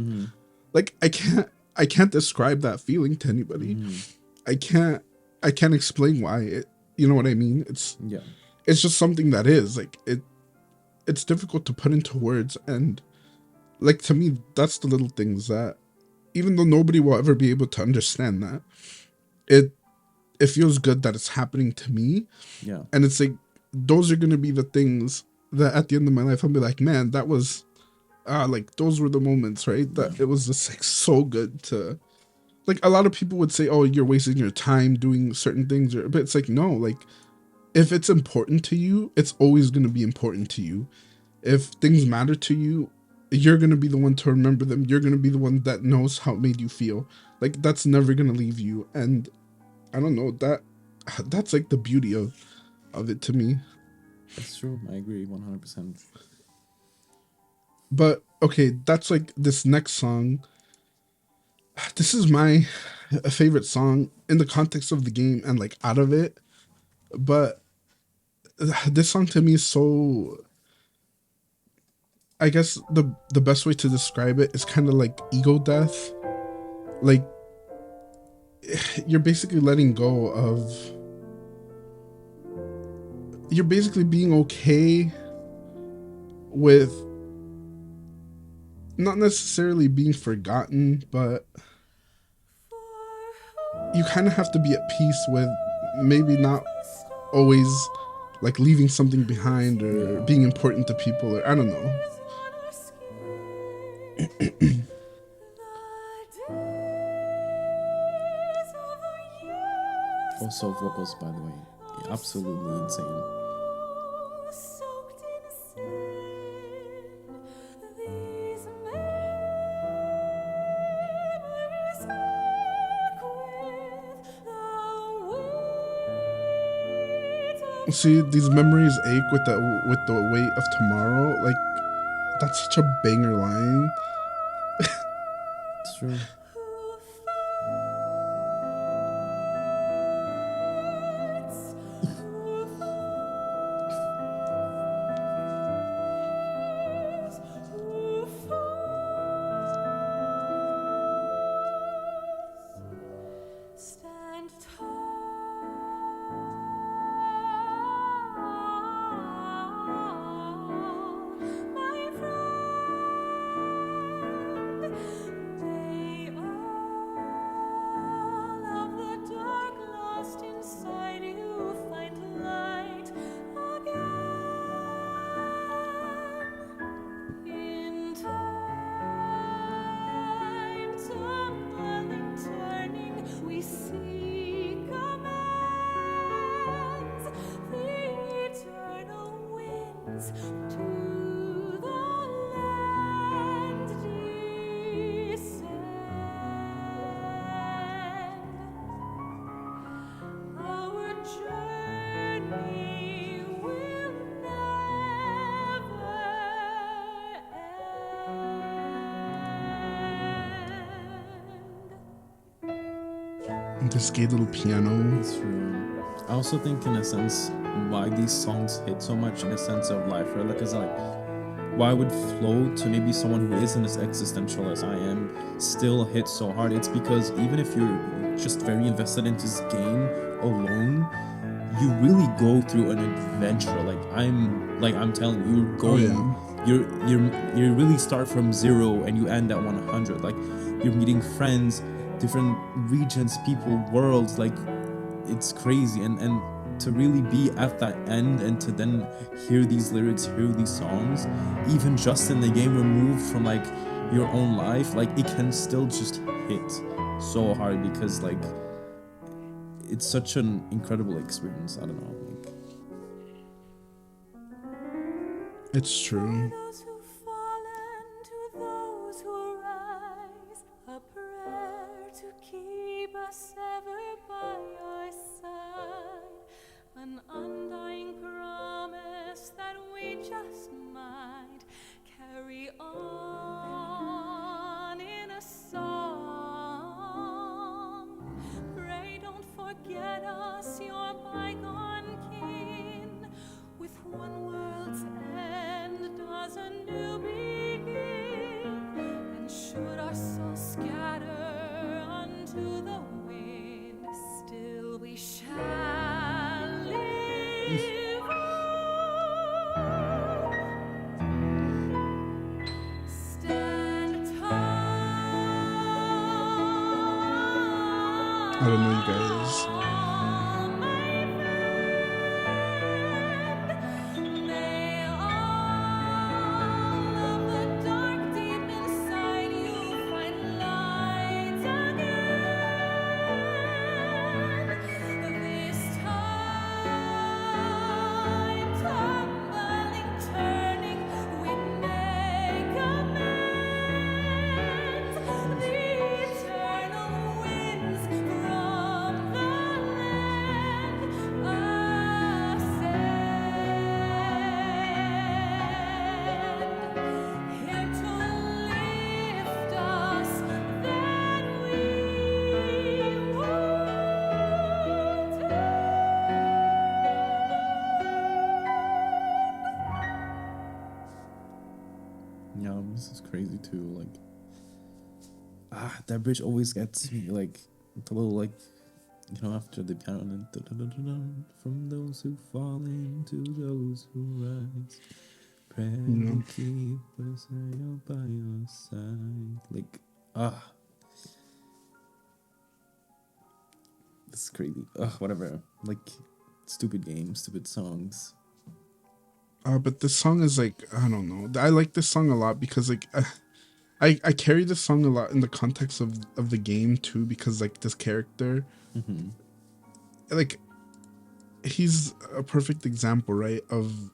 Like, I can't describe that feeling to anybody. I can't explain why it, you know what I mean? It's just something that is like, it's difficult to put into words. And like, to me, that's the little things that, even though nobody will ever be able to understand that, it feels good that it's happening to me. And it's like, those are going to be the things that at the end of my life, I'll be like, man, that was, like, those were the moments, right? That it was just like so good to, like, a lot of people would say, oh, you're wasting your time doing certain things, but it's like, no, like, if it's important to you, it's always going to be important to you. If things matter to you, you're going to be the one to remember them. You're going to be the one that knows how it made you feel. Like, that's never going to leave you. And I don't know, that's like the beauty of it to me. That's true. I agree 100%. But okay, that's like this next song. This is my favorite song in the context of the game and like out of it. But this song to me is so, I guess the best way to describe it is kind of like ego death. Like, you're basically letting go of, you're basically being okay with not necessarily being forgotten, but you kind of have to be at peace with maybe not always like leaving something behind or being important to people, or I don't know. Also, vocals, by the way, absolutely insane. See, these memories ache with the weight of tomorrow. Like, that's such a banger line. It's true. This gay little piano. It's true. I also think, in a sense, why these songs hit so much in a sense of life, right? Like, it's like, why would Flow, to maybe someone who isn't as existential as I am, still hit so hard? It's because even if you're just very invested into this game alone, you really go through an adventure. I'm telling you, you're going, you really start from 0 and you end at 100. Like, you're meeting friends, different regions, people, worlds. Like, it's crazy. And to really be at that end and to then hear these lyrics, hear these songs, even just in the game removed from like your own life, like it can still just hit so hard because like it's such an incredible experience. I don't know. Like, it's true. An undying promise that we just might carry on in a song. Pray don't forget us, your bygone kin. With one world's end does a new begin. And should our souls scatter unto the wind, still we shall. I don't know, you guys. This is crazy too. Like, that bridge always gets me. Like, the little, like, you know, after the piano, and then from those who fall into those who rise, pray to keep us by your side. Like, this is crazy. Whatever. Like, stupid games, stupid songs. But this song is like, I don't know. I like this song a lot because like I carry this song a lot in the context of the game too, because like this character, like he's a perfect example, right? Of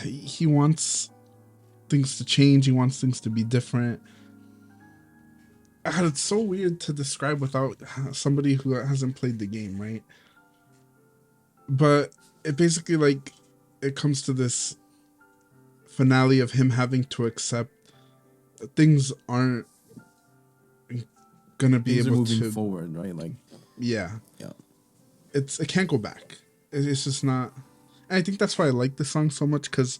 he wants things to change. He wants things to be different. It's so weird to describe without somebody who hasn't played the game, right? But it basically, like, it comes to this finale of him having to accept that things aren't gonna be able to moving forward, right? Like, yeah. It can't go back. It's just not. And I think that's why I like this song so much, because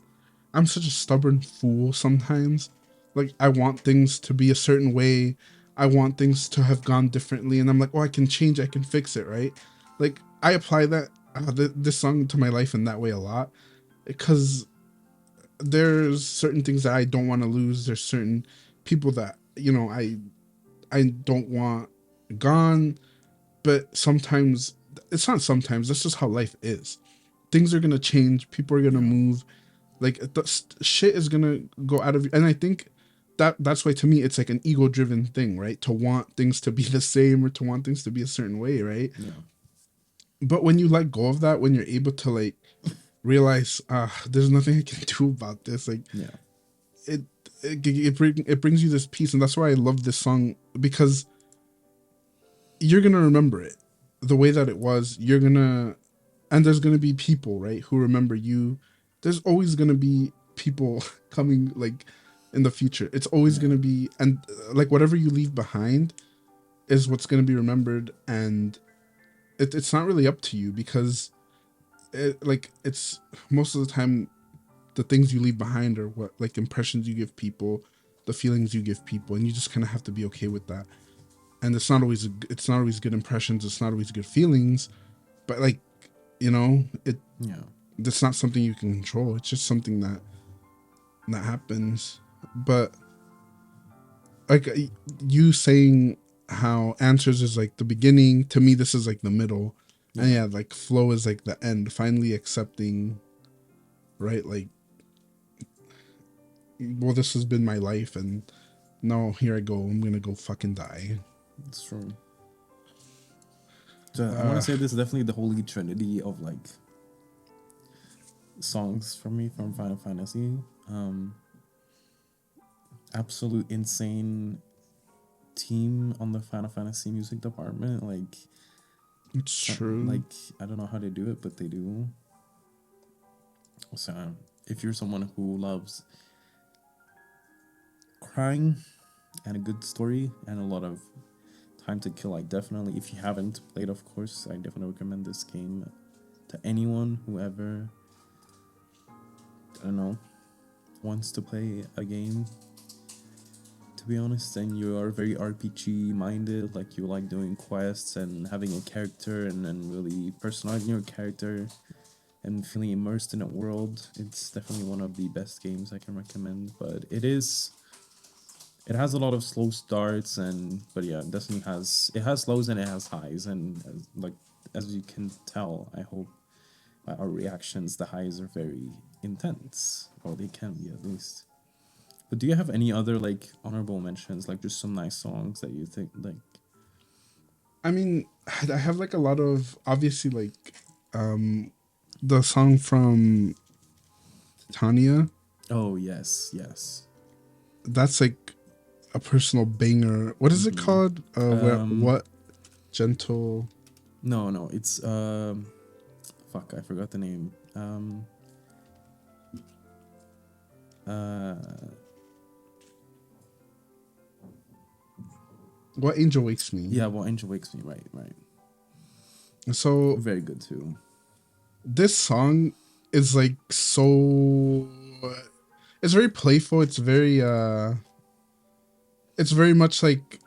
I'm such a stubborn fool sometimes. Like, I want things to be a certain way. I want things to have gone differently, and I'm like, oh, I can change, I can fix it, right? Like, I apply that this song to my life in that way a lot, because there's certain things that I don't want to lose. There's certain people that, you know, I don't want gone, but sometimes it's not sometimes. That's just how life is. Things are gonna change. People are gonna move. Like, shit is gonna go out of you. And I think that's why, to me, it's like an ego-driven thing, right? To want things to be the same, or to want things to be a certain way, right? Yeah. But when you let go of that, when you're able to like realize, there's nothing I can do about this, like, it brings you this peace. And that's why I love this song, because you're gonna remember it the way that it was. And there's gonna be people, right, who remember you. There's always gonna be people coming, like, in the future. It's always gonna be, and like, whatever you leave behind, is what's going to be remembered, and it's not really up to you, because it's most of the time the things you leave behind are what, like, impressions you give people, the feelings you give people, and you just kind of have to be okay with that. And it's not always good impressions, it's not always good feelings, but, like, you know, that's not something you can control. It's just something that happens. But like you saying how Answers is like the beginning, to me this is like the middle. And like Flow is like the end, finally accepting, right? Like, well, this has been my life, and now here I go, I'm gonna go fucking die. It's true. So I want to say this is definitely the holy trinity of like songs for me from Final Fantasy. Absolute insane team on the Final Fantasy music department. Like, it's true. Like, I don't know how they do it, but they do. So if you're someone who loves crying and a good story and a lot of time to kill, I definitely, if you haven't played, of course, I definitely recommend this game to anyone, whoever, I don't know, wants to play a game, to be honest, and you are very RPG minded, like you like doing quests and having a character and really personalizing your character and feeling immersed in a world. It's definitely one of the best games I can recommend, but it has a lot of slow starts, but yeah, it definitely has lows and it has highs, and as you can tell, I hope by our reactions, the highs are very intense, or they can be at least. But do you have any other like honorable mentions, like just some nice songs that you think like? I mean, I have like a lot of, obviously, like the song from Titania. Oh yes. That's like a personal banger. What is it called? What gentle? No, it's fuck, I forgot the name. What Angel Wakes Me. Yeah, What Angel Wakes Me, right. So very good too. This song is like so, it's very playful. It's very much like,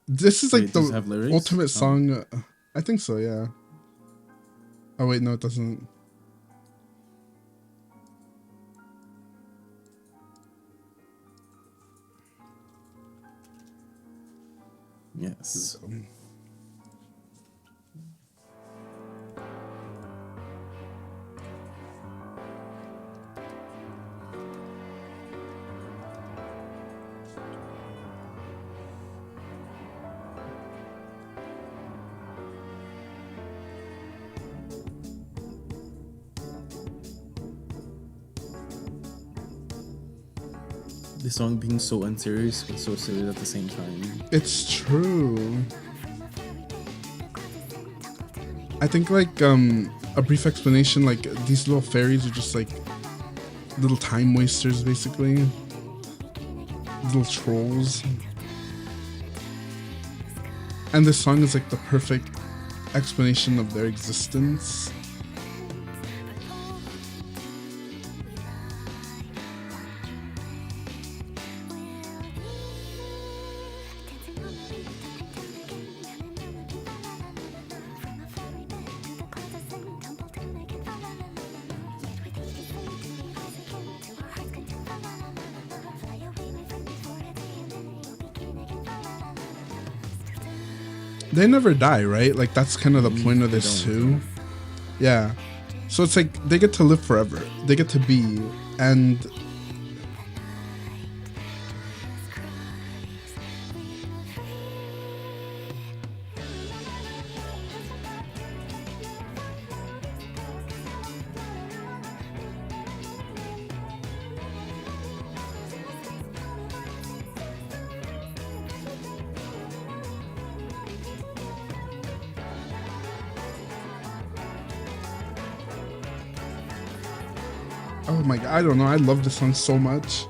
this is like the ultimate song. I think so, yeah. Oh wait, no, it doesn't. Yes. The song being so unserious but so serious at the same time. It's true. I think like a brief explanation, like these little fairies are just like little time wasters, basically. Little trolls. And this song is like the perfect explanation of their existence. They never die, right? Like that's kind of the point of this too. Yeah. So it's like they get to live forever. They get to be, and oh my god, I don't know. I love this song so much.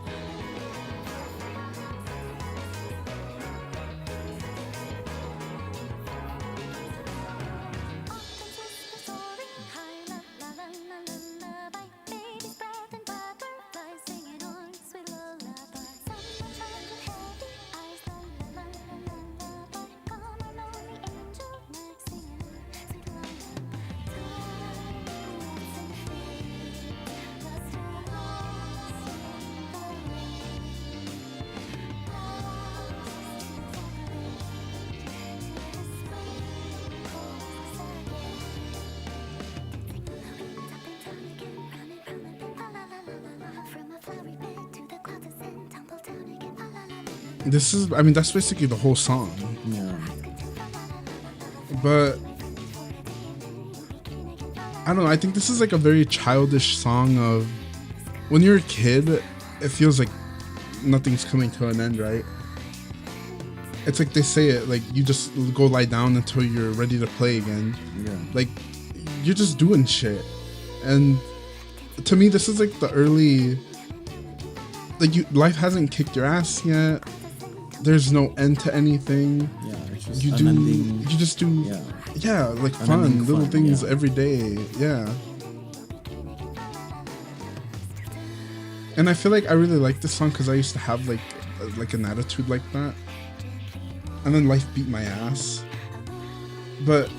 that's basically the whole song. Yeah. But I don't know, I think this is like a very childish song of when you're a kid, it feels like nothing's coming to an end, right? It's like they say it, like you just go lie down until you're ready to play again. Yeah. Like you're just doing shit. And to me, this is like the early, like life hasn't kicked your ass yet. There's no end to anything. Yeah, it's just you just do like fun little things every day. Yeah. And I feel like I really like this song because I used to have like an attitude like that, and then life beat my ass. But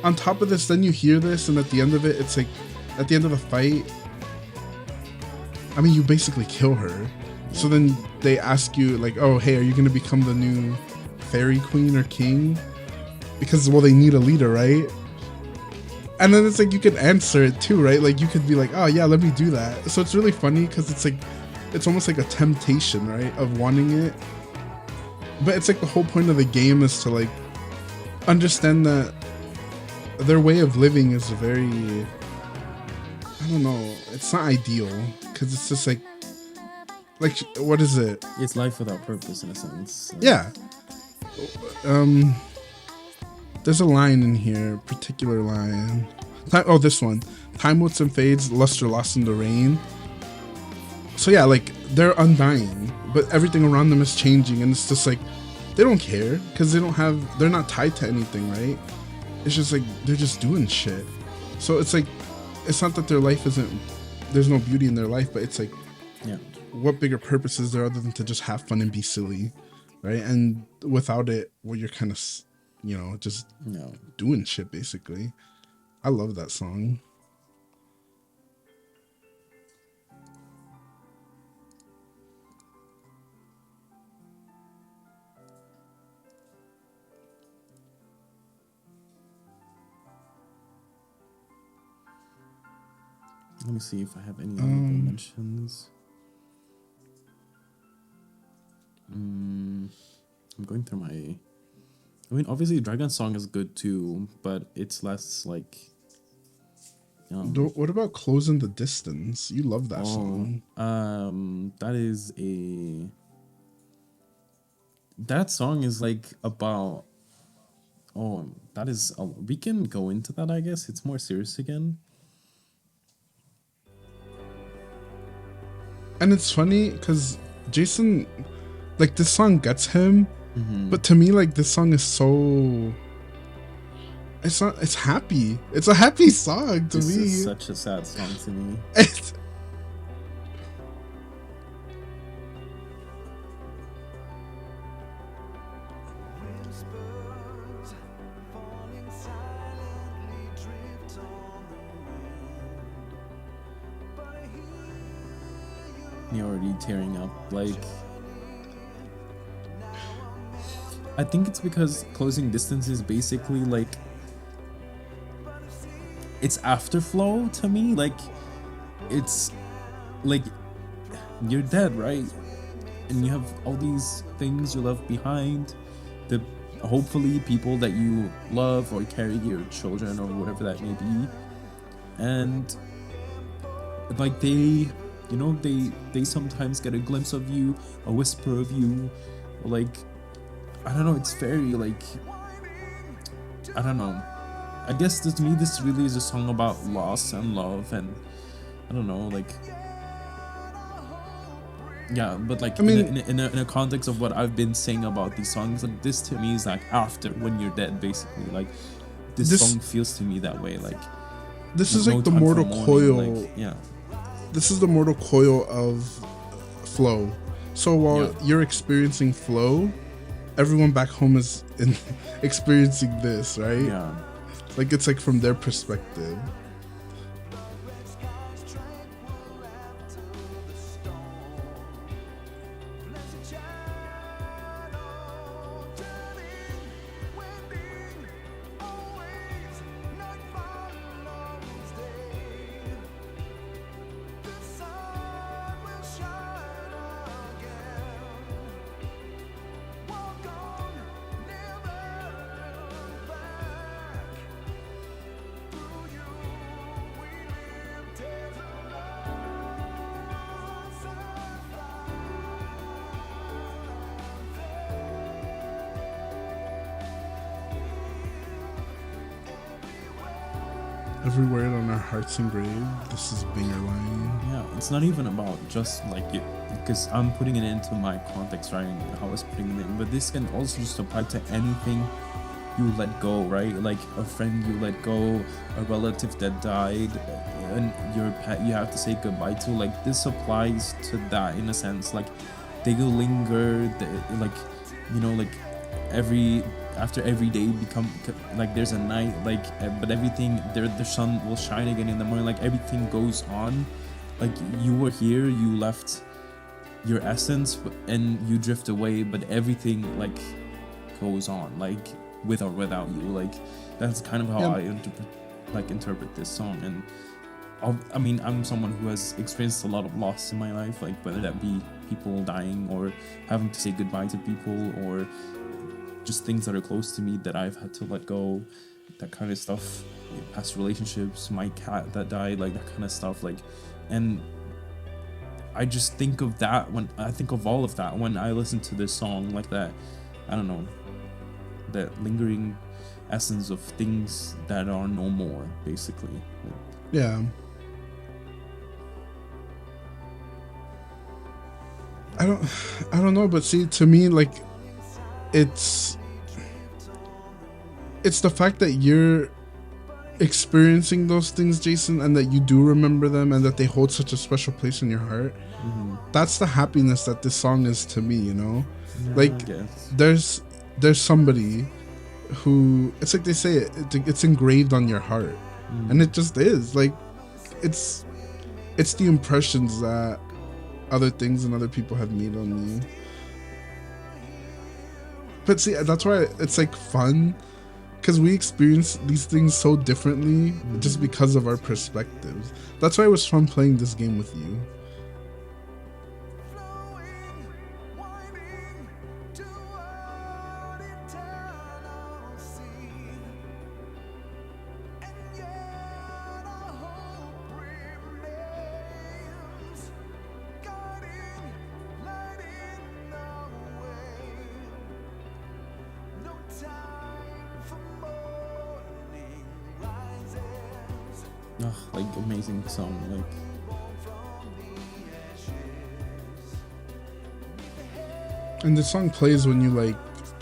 on top of this, then you hear this, and at the end of it, it's like at the end of the fight, I mean, you basically kill her. So then they ask you like, oh, hey, are you gonna become the new fairy queen or king? Because, well, they need a leader, right? And then it's like you can answer it too, right? Like you could be like, oh yeah, let me do that. So it's really funny because it's like, it's almost like a temptation, right, of wanting it. But it's like the whole point of the game is to like understand that their way of living is very, I don't know, it's not ideal because it's just like what is it? It's life without purpose in a sense. So. Yeah. There's a line in here, particular line. This one. Time wilts and fades, luster lost in the rain. So yeah, like they're undying, but everything around them is changing, and it's just like they don't care because they're not tied to anything, right? It's just like they're just doing shit. So it's like it's not that their life there's no beauty in their life, but it's like, yeah, what bigger purpose is there other than to just have fun and be silly, right? And without it, well, you're kind of, just doing shit basically. I love that song. Let me see if I have any honorable mentions. I'm going through my... I mean, obviously, Dragon Song is good too, but it's less like... What about Closing the Distance? You love that song. That is that song is like about... that is... we can go into that, I guess. It's more serious again. And it's funny because Jason, like, this song gets him, but to me, like, this song is so... It's happy. It's a happy song to me. This is such a sad song to me. You're already tearing up. Like, I think it's because Closing Distance is basically like, it's afterflow to me. Like, it's like you're dead, right? And you have all these things you left behind, the hopefully people that you love or carry, your children or whatever that may be, and like they sometimes get a glimpse of you, a whisper of you, like, I don't know, it's very, like, I don't know. I guess to me, this really is a song about loss and love, and I don't know, like, yeah, but like, I mean, in a context of what I've been saying about these songs, like, this to me is like after, when you're dead, basically. Like, this song feels to me that way, like, this is like the mortal coil. Like, yeah. This is the mortal coil of flow. So while you're experiencing flow, everyone back home is experiencing this, right? Yeah. Like, it's like from their perspective. every word on our hearts engraved. This is banger line. Yeah, it's not even about just like it, because I'm putting it into my context, right? And how I was putting it in, but this can also just apply to anything you let go, right? Like a friend you let go, a relative that died, and your pet you have to say goodbye to. Like this applies to that in a sense. Like they will linger, like you know, like after every day become like there's a night, like but everything the sun will shine again in the morning. Like everything goes on. Like you were here, you left your essence, and you drift away, but everything like goes on, like with or without you. Like that's kind of how I interpret this song. And I mean, I'm someone who has experienced a lot of loss in my life, like whether that be people dying or having to say goodbye to people, or just things that are close to me that I've had to let go, that kind of stuff. Past relationships, my cat that died, like that kind of stuff. Like, and I just think of that when I think of all of that when I listen to this song, like that. I don't know, that lingering essence of things that are no more, basically. Yeah. I don't know, but see, to me, like, it's the fact that you're experiencing those things, Jason, and that you do remember them, and that they hold such a special place in your heart. Mm-hmm. That's the happiness that this song is to me, you know? Yeah, like, there's somebody who, it's like they say it's engraved on your heart. And it just is. Like, it's the impressions that other things and other people have made on you. But see, that's why it's like fun, because we experience these things so differently just because of our perspectives. That's why it was fun playing this game with you. Like amazing song, like and the song plays when you like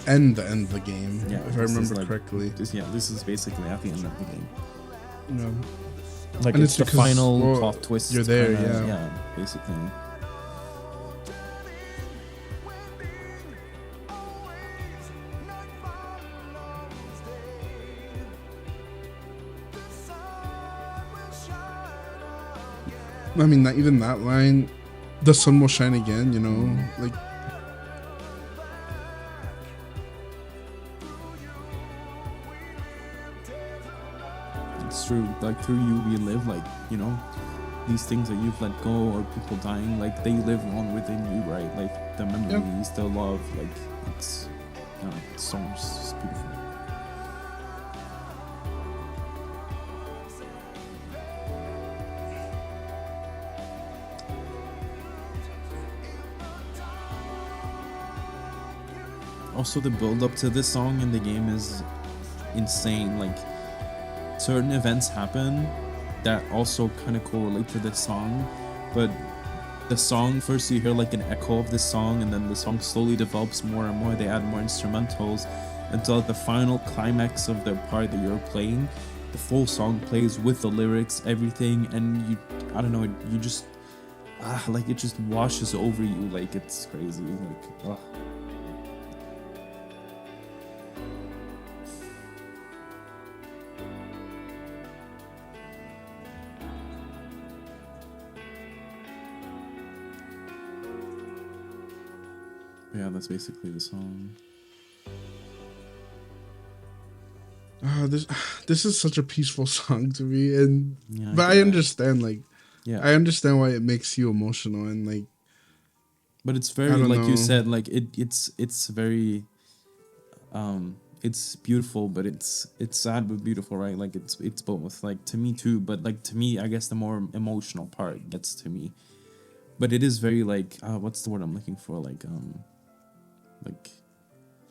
end the game, if I remember like, correctly. This is basically at the end of the game. No, like and it's the final plot twist. You're there, yeah, basically. I mean, not even that line, the sun will shine again, you know, like. It's true, like through you we live, like, you know, these things that you've let go or people dying, like they live on within you, right? Like the memories, the love, like it's, you know, it's so much, it's beautiful. Also, the build up to this song in the game is insane. Like, certain events happen that also kind of correlate to this song, but the song, first you hear like an echo of this song, and then the song slowly develops more and more. They add more instrumentals until the final climax of the part that you're playing, the full song plays with the lyrics, everything, and you, I don't know, you just, like it just washes over you. Like, it's crazy. Like, yeah, that's basically the song. This is such a peaceful song to me, and but I understand, like, I understand why it makes you emotional, and like, but it's very, like you said, like it's very, it's beautiful, but it's sad but beautiful, right? Like it's both, like to me too, but like to me, I guess the more emotional part gets to me, but it is very like, what's the word I'm looking for? Like,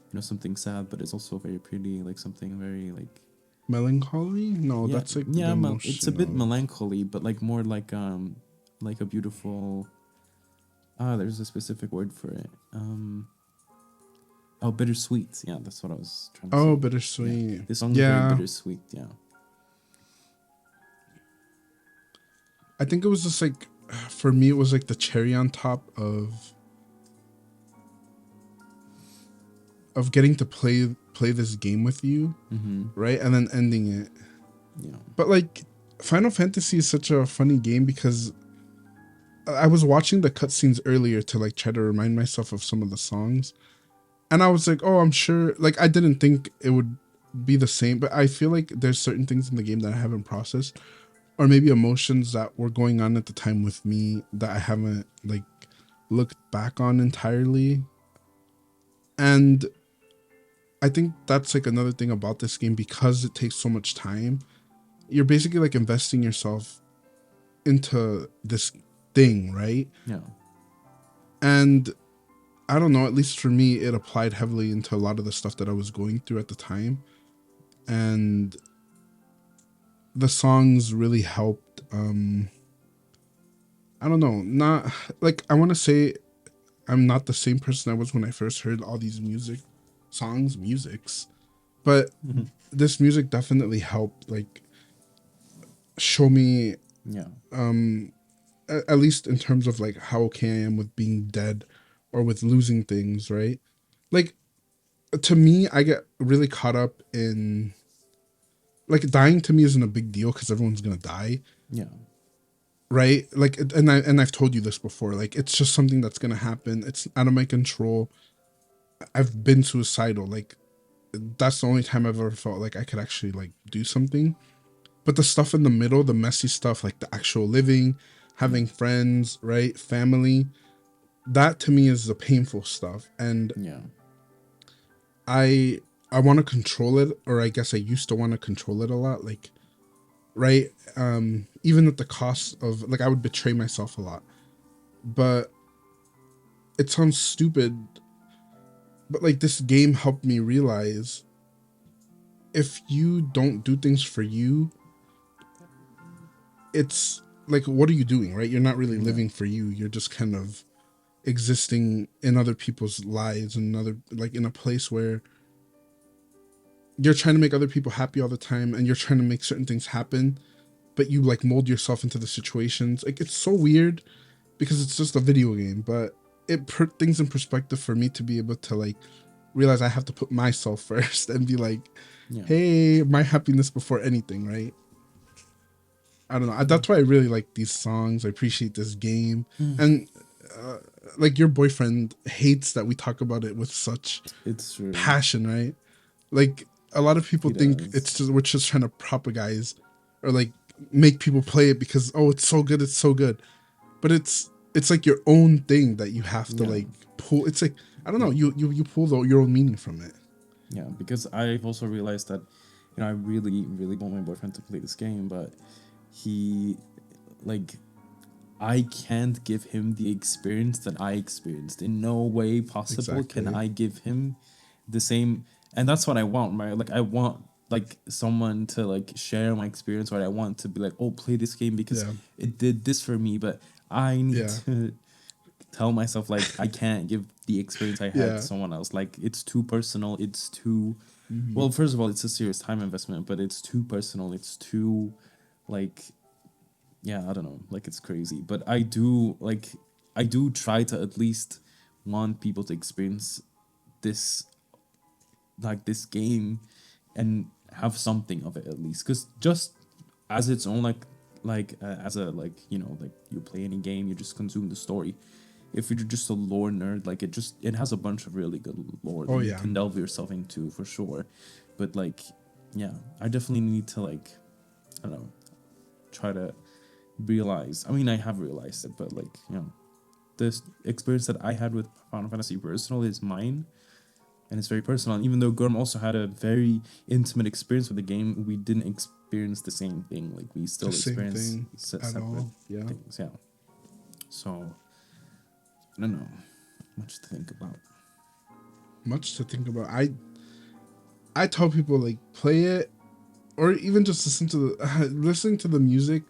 you know, something sad, but it's also very pretty, like something very like, Melancholy? No, that's like it's a bit melancholy, but like more like a beautiful. There's a specific word for it. Bittersweet. Yeah, that's what I was trying to say. Oh, bittersweet. Yeah. This song is very bittersweet. Yeah. I think it was just like, for me, it was like the cherry on top of getting to play this game with you, right? And then ending it. Yeah. But like, Final Fantasy is such a funny game because I was watching the cutscenes earlier to like try to remind myself of some of the songs. And I was like, oh, I'm sure, like, I didn't think it would be the same, but I feel like there's certain things in the game that I haven't processed, or maybe emotions that were going on at the time with me that I haven't like looked back on entirely. And I think that's like another thing about this game, because it takes so much time. You're basically like investing yourself into this thing, right? Yeah. And I don't know, at least for me, it applied heavily into a lot of the stuff that I was going through at the time. And the songs really helped. I don't know, not like, I want to say I'm not the same person I was when I first heard all these musics, but this music definitely helped like show me, at least in terms of like how okay I am with being dead or with losing things, right? Like, to me, I get really caught up in, like, dying to me isn't a big deal because everyone's gonna die. Yeah. Right? Like, and I've told you this before, like, it's just something that's gonna happen. It's out of my control. I've been suicidal. Like, that's the only time I've ever felt like I could actually like do something. But the stuff in the middle, the messy stuff, like the actual living, having friends, right? Family, that to me is the painful stuff. And I want to control it, or I guess I used to want to control it a lot, like, right? Even at the cost of, like, I would betray myself a lot. But it sounds stupid, but like, this game helped me realize, if you don't do things for you, it's like, what are you doing, right? You're not really living for you. You're just kind of existing in other people's lives, and like in a place where you're trying to make other people happy all the time, and you're trying to make certain things happen, but you like mold yourself into the situations. Like, it's so weird because it's just a video game, but it put things in perspective for me to be able to like realize I have to put myself first and be like, hey, my happiness before anything, right? I don't know. That's why I really like these songs. I appreciate this game. And like, your boyfriend hates that we talk about it with such passion, right? Like, a lot of people think it's just, we're just trying to propagize or like make people play it because, oh, it's so good. But it's like your own thing that you have to like pull. It's like, I don't know, you pull your own meaning from it. Yeah, because I've also realized that, you know, I really, really want my boyfriend to play this game, but he, like, I can't give him the experience that I experienced. In no way possible can I give him the same. And that's what I want, right? Like, I want like someone to like share my experience, right? I want to be like, oh, play this game because it did this for me, but I need to tell myself like I can't give the experience I had to someone else. Like, it's too personal. It's too well, first of all, it's a serious time investment, but it's too personal. It's too like, I don't know, like, it's crazy. But I do try to at least want people to experience this, like, this game and have something of it at least, because just as its own, as a, like, you know, like, you play any game, you just consume the story. If you're just a lore nerd, like, it has a bunch of really good lore that you can delve yourself into for sure. But like, I definitely need to, like, I don't know, try to realize. I mean, I have realized it, but like, you know, this experience that I had with Final Fantasy personal is mine, and it's very personal. And even though Girm also had a very intimate experience with the game, we didn't experience the same thing. Like, we still experienced separate things. Yeah. So I don't know. Much to think about. I tell people, like, play it or even just listening to the music,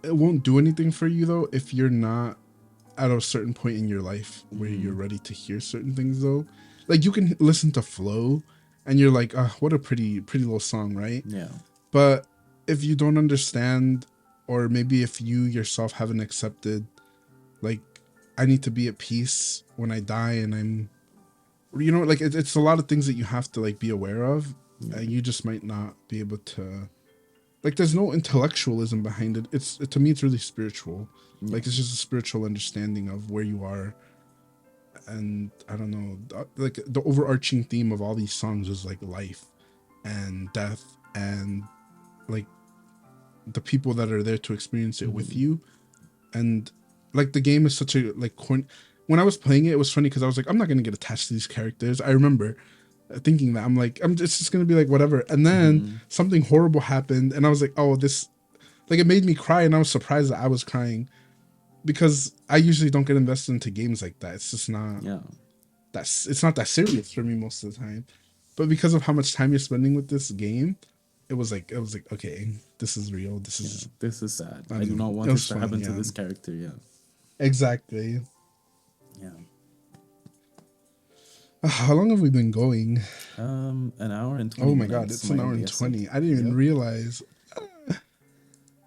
it won't do anything for you though if you're not at a certain point in your life where you're ready to hear certain things though. Like you can listen to Flow and you're like, what a pretty little song, right? Yeah. But if you don't understand, or maybe if you yourself haven't accepted, like, I need to be at peace when I die, and I'm, you know, like it's a lot of things that you have to like be aware of, and you just might not be able to, like, there's no intellectualism behind it. To me, it's really spiritual. Like, it's just a spiritual understanding of where you are. And I don't know, like the overarching theme of all these songs is like life and death and like the people that are there to experience it with you. And like the game is such a like when I was playing it, it was funny because I was like, I'm not gonna get attached to these characters. I remember thinking that it's just gonna be like whatever. And then something horrible happened, and I was like, oh, this, like, it made me cry, and I was surprised that I was crying because I usually don't get invested into games like that. It's just not. Yeah. It's not that serious for me most of the time, but because of how much time you're spending with this game, it was like okay, this is real. This is sad. I do not want this to happen to this character. Yeah. Exactly. Yeah. How long have we been going? An hour and 20 Oh my god, it's an hour and 20. I didn't even realize.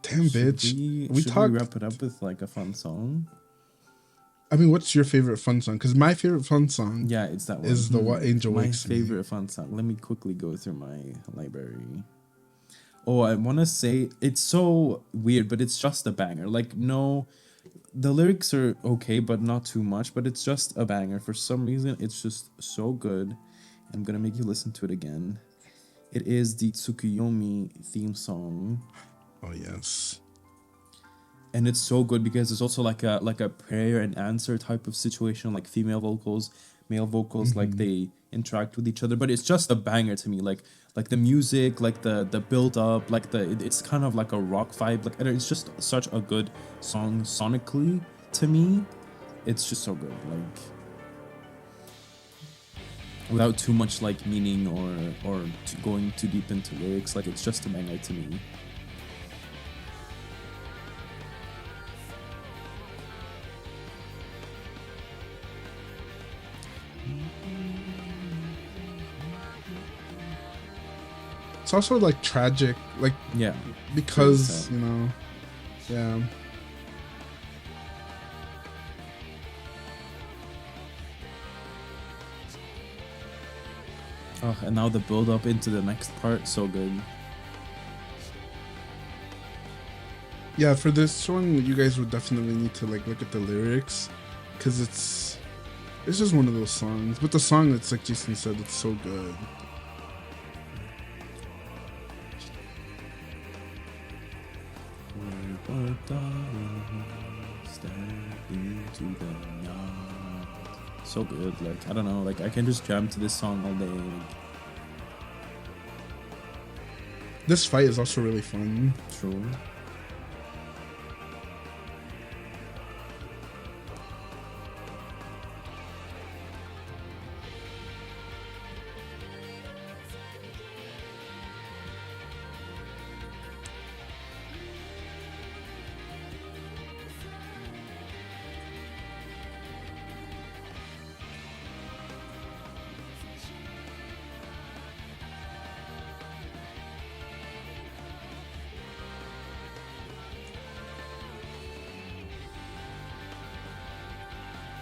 Damn, bitch. Should we wrap it up with like a fun song? I mean, what's your favorite fun song? Because my favorite fun song, it's that one. Is the What Angel Wakes Me. My favorite fun song. Let me quickly go through my library. Oh, I want to say it's so weird, but it's just a banger. Like, no, the lyrics are okay, but not too much. But it's just a banger. For some reason, it's just so good. I'm gonna make you listen to it again. It is the Tsukuyomi theme song. Oh yes. And it's so good because it's also like a prayer and answer type of situation, like female vocals, male vocals, like they interact with each other. But it's just a banger to me. Like the music, like the build up, like it's kind of like a rock vibe. Like it's just such a good song sonically to me. It's just so good. Like without too much like meaning or going too deep into lyrics. Like it's just a banger to me. It's also like tragic, like because you know, Oh, and now the build up into the next part, so good. Yeah, for this one, you guys would definitely need to like look at the lyrics, because it's just one of those songs. But the song, it's like Jason said, it's so good. So good, like I don't know, like I can just jam to this song all day. Like. This fight is also really fun. True.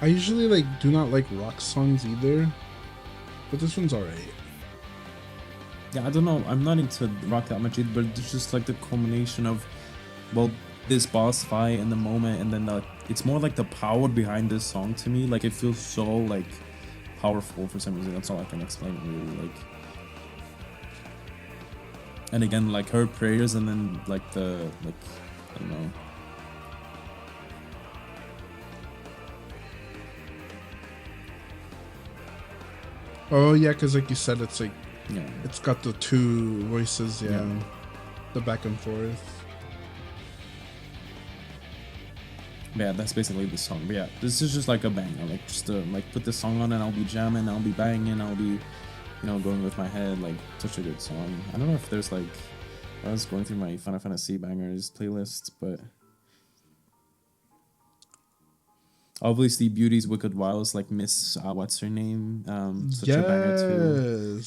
I usually like do not like rock songs either, but this one's alright. Yeah, I don't know. I'm not into rock that much either, but it's just like the culmination of, well, this boss fight in the moment, and then it's more like the power behind this song to me. Like it feels so like powerful for some reason. That's all I can explain really. Like, and again, like her prayers, and then like I don't know. Oh yeah, because like you said, it's like it's got the two voices, the back and forth. Yeah, that's basically the song. But yeah, this is just like a banger. Like just like put the song on and I'll be jamming, I'll be banging, I'll be going with my head, like such a good song. I don't know if there's like, I was going through my Final Fantasy bangers playlist, but obviously Beauty's Wicked Wiles, like Miss what's her name, such a banger too.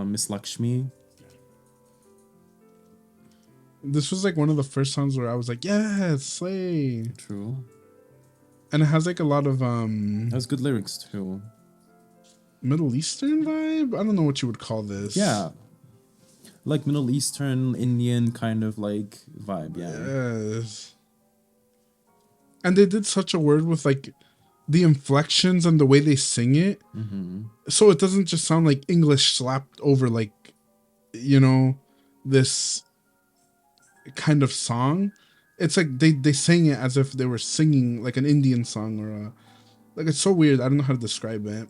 Miss Lakshmi. This was like one of the first songs where I was like, yeah, slay. True. And it has like a lot of it has good lyrics too. Middle Eastern vibe? I don't know what you would call this. Yeah. Like Middle Eastern, Indian kind of like vibe, yeah. Yes. And they did such a word with like the inflections and the way they sing it. Mm-hmm. So it doesn't just sound like English slapped over like, this kind of song. It's like they sang it as if they were singing like an Indian song or like it's so weird. I don't know how to describe it.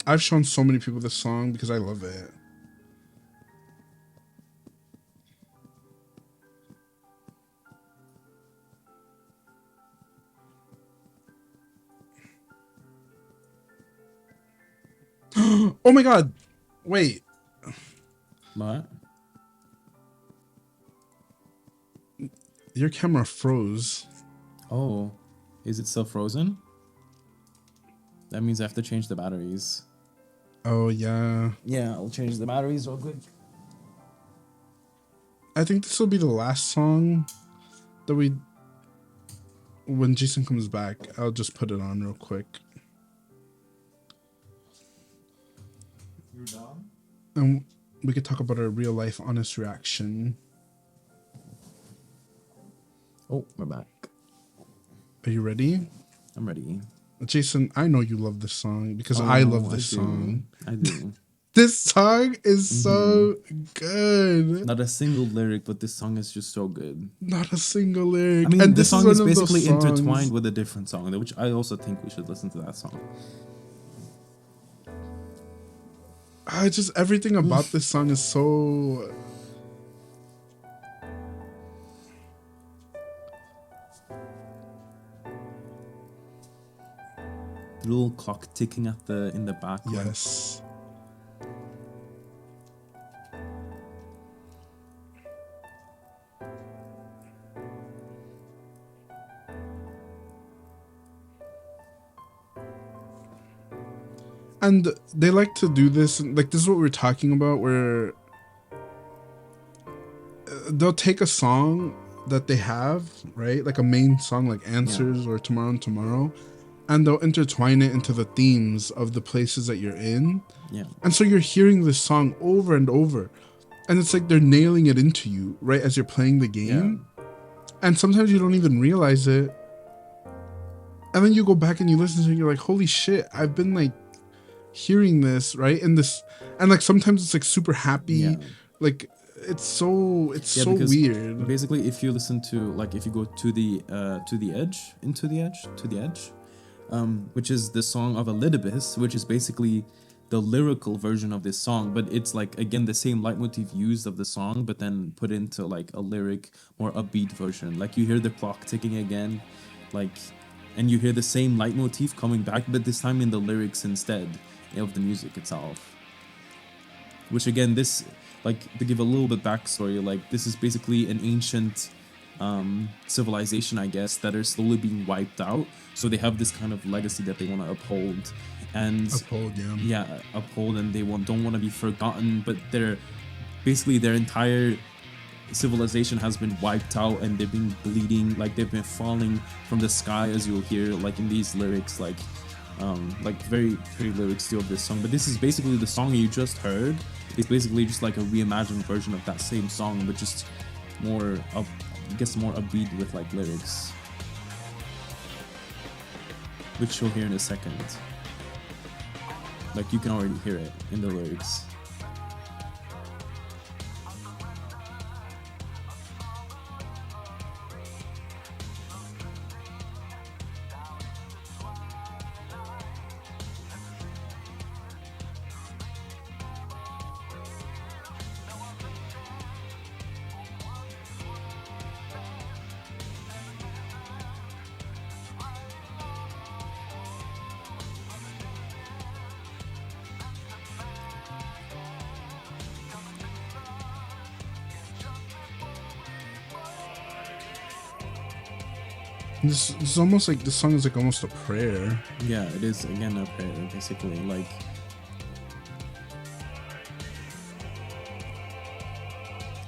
I've shown so many people this song because I love it. Oh my god. Wait. What? Your camera froze. Oh. Is it still frozen? That means I have to change the batteries. Oh yeah. Yeah, I'll change the batteries real quick. I think this will be the last song that when Jason comes back, I'll just put it on real quick. You're done? And we could talk about our real life honest reaction. Oh, we're back. Are you ready? I'm ready. Jason, I know you love this song because I love this song. I do. This song is so good. Not a single lyric, but this song is just so good. Not a single lyric. I mean, and this song is basically intertwined with a different song, which I also think we should listen to that song. Just everything about this song is so... The little clock ticking in the background. Yes. And they like to do this, like this is what we're talking about, where they'll take a song that they have, right? Like a main song like Answers or Tomorrow and Tomorrow, and they'll intertwine it into the themes of the places that you're in. Yeah. And so you're hearing this song over and over, and it's like they're nailing it into you, right, as you're playing the game. Yeah. And sometimes you don't even realize it. And then you go back and you listen to it and you're like, holy shit, I've been like hearing this, right? And this, and like sometimes it's like super happy, like it's so weird. Basically, if you listen to, like, if you go to the edge, which is the song of Elidibus, which is basically the lyrical version of this song, but it's like, again, the same leitmotif used of the song, but then put into like a lyric, more upbeat version. Like you hear the clock ticking again, like, and you hear the same leitmotif coming back, but this time in the lyrics instead of the music itself. Which again, this, like, to give a little bit backstory, like this is basically an ancient civilization, I guess, that are slowly being wiped out. So they have this kind of legacy that they want to uphold. And uphold, and they don't want to be forgotten, but they're basically, their entire civilization has been wiped out, and they've been bleeding, like they've been falling from the sky, as you'll hear like in these lyrics, like very pretty lyrics too of this song. But this is basically the song you just heard. It's basically just like a reimagined version of that same song, but just more more upbeat with like lyrics, which you'll hear in a second. Like you can already hear it in the lyrics. This is almost like this song is like almost a prayer. Yeah, it is again a prayer, basically. Like,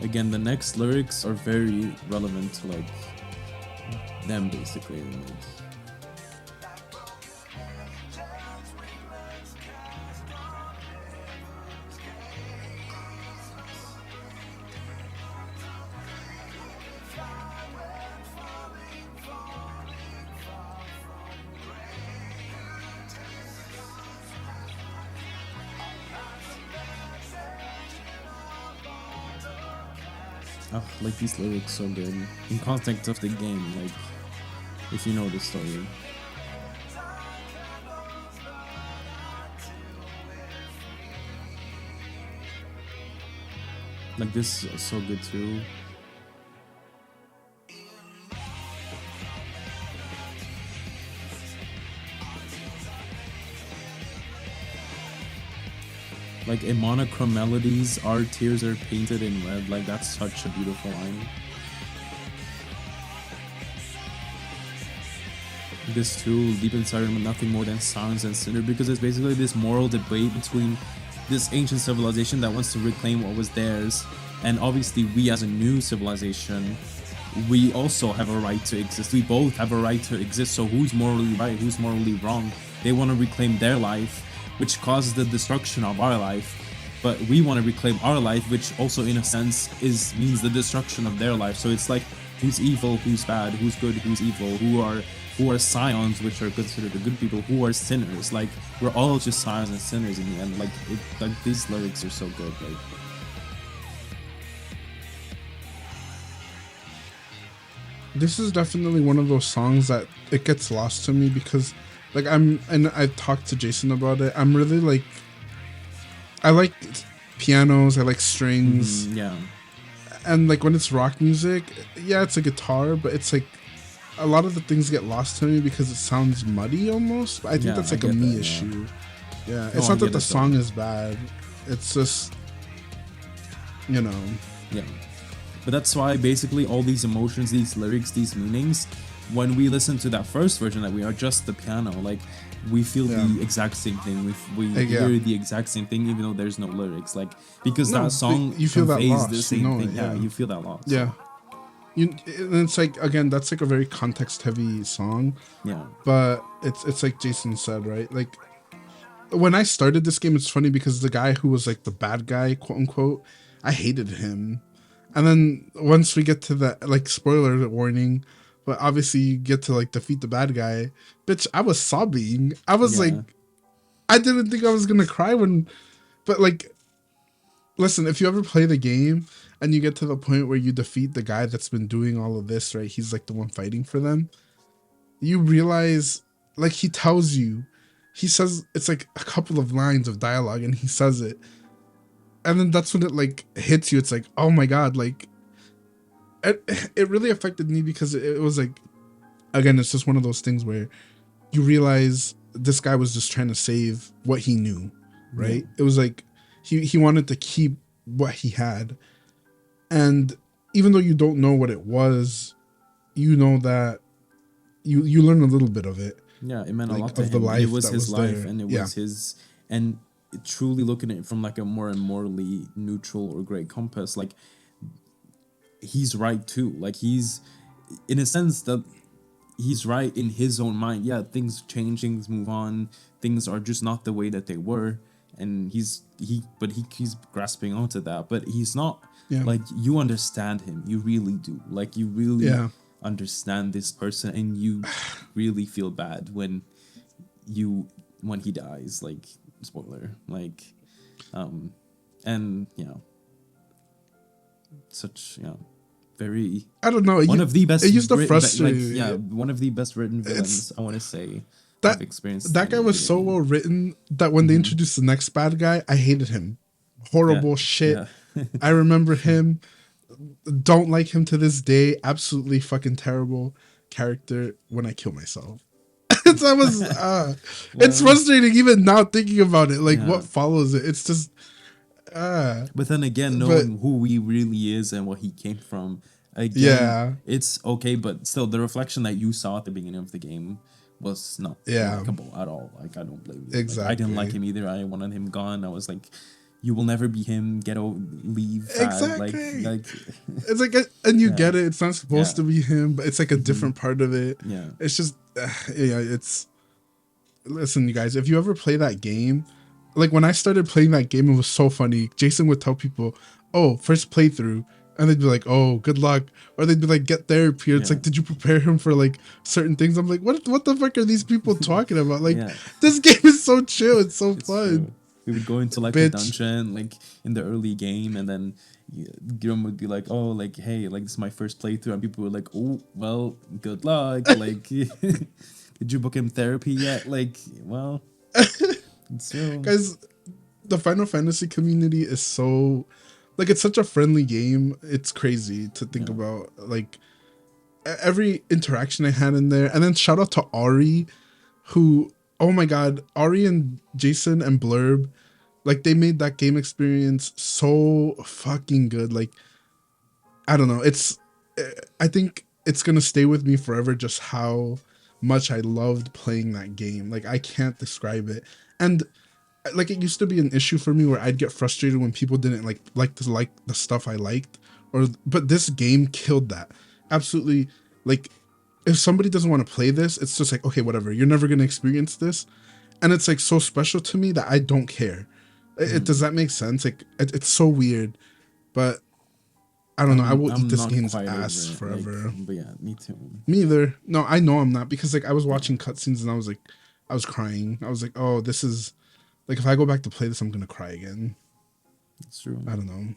again, the next lyrics are very relevant to like them, basically. Like, like these lyrics so good in context of the game, like if you know the story. Like this is so good too. Like in monochrome melodies, our tears are painted in red. Like that's such a beautiful line. This too, deep inside him, nothing more than silence and cinder, because it's basically this moral debate between this ancient civilization that wants to reclaim what was theirs, and obviously we as a new civilization, we also have a right to exist. We both have a right to exist. So who's morally right? Who's morally wrong? They want to reclaim their life, which causes the destruction of our life, but we want to reclaim our life, which also in a sense means the destruction of their life. So it's like, who's evil, who's bad, who's good, who's evil, who are scions, which are considered the good people, who are sinners. Like, we're all just scions and sinners in the end. Like these lyrics are so good. Like, this is definitely one of those songs that it gets lost to me because, like, I've talked to Jason about it. I'm really like, I like pianos, I like strings. Yeah. And like when it's rock music, yeah, it's a guitar, but it's like a lot of the things get lost to me because it sounds muddy almost. But I think that's like a me issue. Yeah, it's not that the song is bad. It's just, you know. Yeah. But that's why basically all these emotions, these lyrics, these meanings, when we listen to that first version that we are just the piano, like we feel the exact same thing. We hear the exact same thing, even though there's no lyrics. Like, because that song you feel that loss, the same thing. Yeah, you feel that loss. Yeah. And it's like, again, that's like a very context heavy song. Yeah. But it's like Jason said, right? Like when I started this game, it's funny because the guy who was like the bad guy, quote unquote, I hated him. And then once we get to the, like, spoiler warning, but obviously you get to like defeat the bad guy, bitch, I was sobbing. I was like, I didn't think I was gonna cry but like, listen, if you ever play the game and you get to the point where you defeat the guy that's been doing all of this, right? He's like the one fighting for them. You realize, like, he tells you, he says, it's like a couple of lines of dialogue and he says it. And then that's when it like hits you. It's like, oh my God, like it really affected me because it was like, again, it's just one of those things where you realize this guy was just trying to save what he knew, right? It was like he wanted to keep what he had. And even though you don't know what it was, you know that you learn a little bit of it. Yeah, it meant a like, lot to of him. The life it was his life, there. and it was his, and truly looking at it from like a more morally neutral or gray compass, like he's right too. Like he's, in a sense that he's right in his own mind. Yeah, things change, things move on, things are just not the way that they were, and he's grasping onto that. But he's not like, you understand him. You really do. Like you really understand this person, and you really feel bad when he dies. Like, spoiler, like, and such, very, I don't know, one of the best, it used to frustrate one of the best written villains, I want to say, that I've experienced. That guy was so well written that when they introduced the next bad guy, I hated him. Horrible shit. I remember him, don't like him to this day. Absolutely fucking terrible character. When I kill myself. It's frustrating even now thinking about it, like what follows it. It's just but then again, knowing who he really is and what he came from Again, it's okay, but still, the reflection that you saw at the beginning of the game was not likable at all. Like, I don't blame you. Exactly. Like, I didn't like him either. I wanted him gone. I was like, you will never be him. Leave. Exactly. Like it's like, and you get it. It's not supposed to be him, but it's like a different part of it. Yeah. It's just, listen, you guys, if you ever play that game, like when I started playing that game, it was so funny. Jason would tell people, oh, first playthrough. And they'd be like, oh, good luck. Or they'd be like, get therapy. It's like, did you prepare him for like certain things? I'm like, what the fuck are these people talking about? Like, this game is so chill. It's so fun. True. We would go into like a dungeon, like in the early game. And then Girm would be like, oh, like, hey, like this is my first playthrough. And people were like, oh, well, good luck. Like, did you book him therapy yet? Like, well, it's true. Guys, the Final Fantasy community is so... Like, it's such a friendly game. It's crazy to think about, like, every interaction I had in there. And then shout out to Ari, who, oh my God, Ari and Jason and Blurb, like, they made that game experience so fucking good. Like, I don't know. I think it's going to stay with me forever just how much I loved playing that game. Like, I can't describe it. And... like, it used to be an issue for me where I'd get frustrated when people didn't like the stuff I liked, but this game killed that. Absolutely. Like, if somebody doesn't want to play this, it's just like, okay, whatever, you're never going to experience this. And it's like so special to me that I don't care. Does that make sense? Like, it's so weird, but I don't know. I will eat this game's ass forever. But yeah, me too. Me either. No, I know I'm not, because like I was watching cutscenes and I was crying. I was like, oh, this is... Like, if I go back to play this, I'm going to cry again. It's true. I don't know.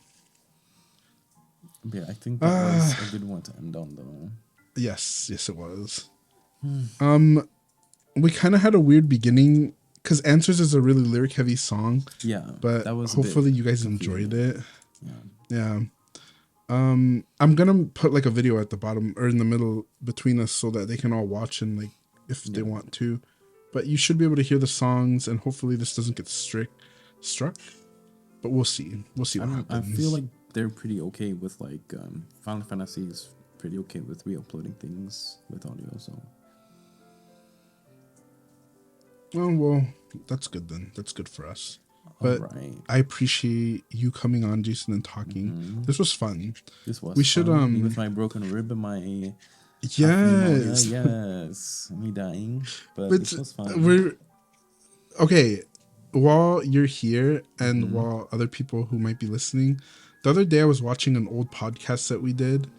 But yeah, I think that was a good one to end on, though. Yes, it was. We kind of had a weird beginning, because Answers is a really lyric-heavy song. Yeah, but that was hopefully you guys enjoyed it. Yeah. I'm going to put, like, a video at the bottom, or in the middle between us, so that they can all watch and, like, if they want to. But you should be able to hear the songs, and hopefully this doesn't get struck. But we'll see. We'll see what happens. I feel like they're pretty okay with, like, Final Fantasy is pretty okay with re-uploading things with audio, so. Well, that's good then. That's good for us. But I appreciate you coming on, Jason, and talking. Mm-hmm. This was fun. We should me with my broken rib and my... Yes. Me dying. But this was fun. Okay, while you're here and while other people who might be listening, the other day I was watching an old podcast that we did,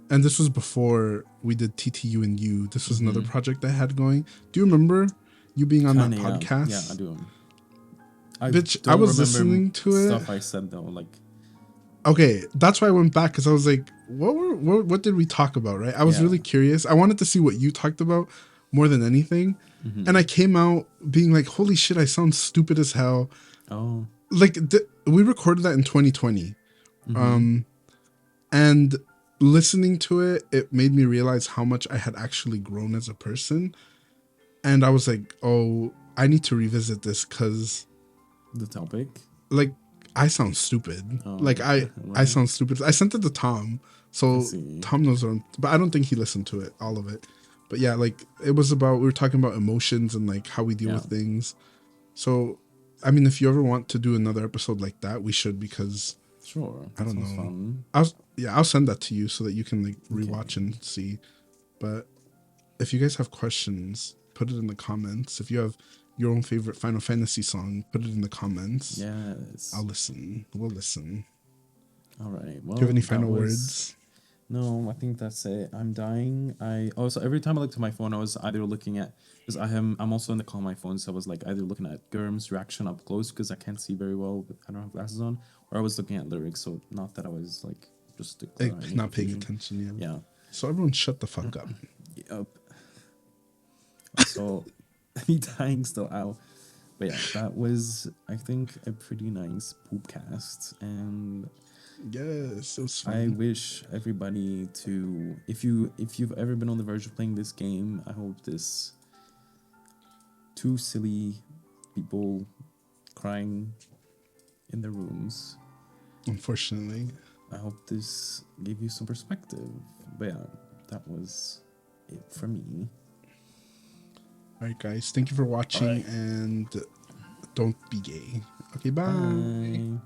and this was before we did TTUandU. This was another project I had going. Do you remember you being on that podcast? Yeah, I do. I was listening to it. Stuff I said though, like. Okay, that's why I went back, because I was like, what did we talk about, right? I was really curious. I wanted to see what you talked about more than anything. Mm-hmm. And I came out being like, holy shit, I sound stupid as hell. Oh. Like, we recorded that in 2020. Mm-hmm. And listening to it, it made me realize how much I had actually grown as a person. And I was like, oh, I need to revisit this, because... The topic? Like... I sound stupid. I sound stupid. I sent it to Tom, so Tom knows but I don't think he listened to it, all of it. But yeah, like, it was about, we were talking about emotions and like how we deal with things. So, I mean, if you ever want to do another episode like that, we should, because I don't know. Fun. I'll send that to you so that you can like rewatch and see. But if you guys have questions, put it in the comments. If you have your own favorite Final Fantasy song, put it in the comments. Yes. I'll listen. We'll listen. All right. Well, do you have any final words? No, I think that's it. I'm dying. So every time I looked at my phone, I was either looking at, because I'm also in the call on my phone, so I was like either looking at Girm's reaction up close, because I can't see very well, I don't have glasses on, or I was looking at lyrics, so not that I was like just not paying attention. Yeah. So everyone shut the fuck up. Yep. So me dying still out. But yeah, that was, I think, a pretty nice poopcast, and yes, it was fun. I wish everybody to, if you've ever been on the verge of playing this game, I hope this two silly people crying in their rooms. Unfortunately. I hope this gave you some perspective. But yeah, that was it for me. All right, guys. Thank you for watching, and don't be gay. Okay, bye. Bye.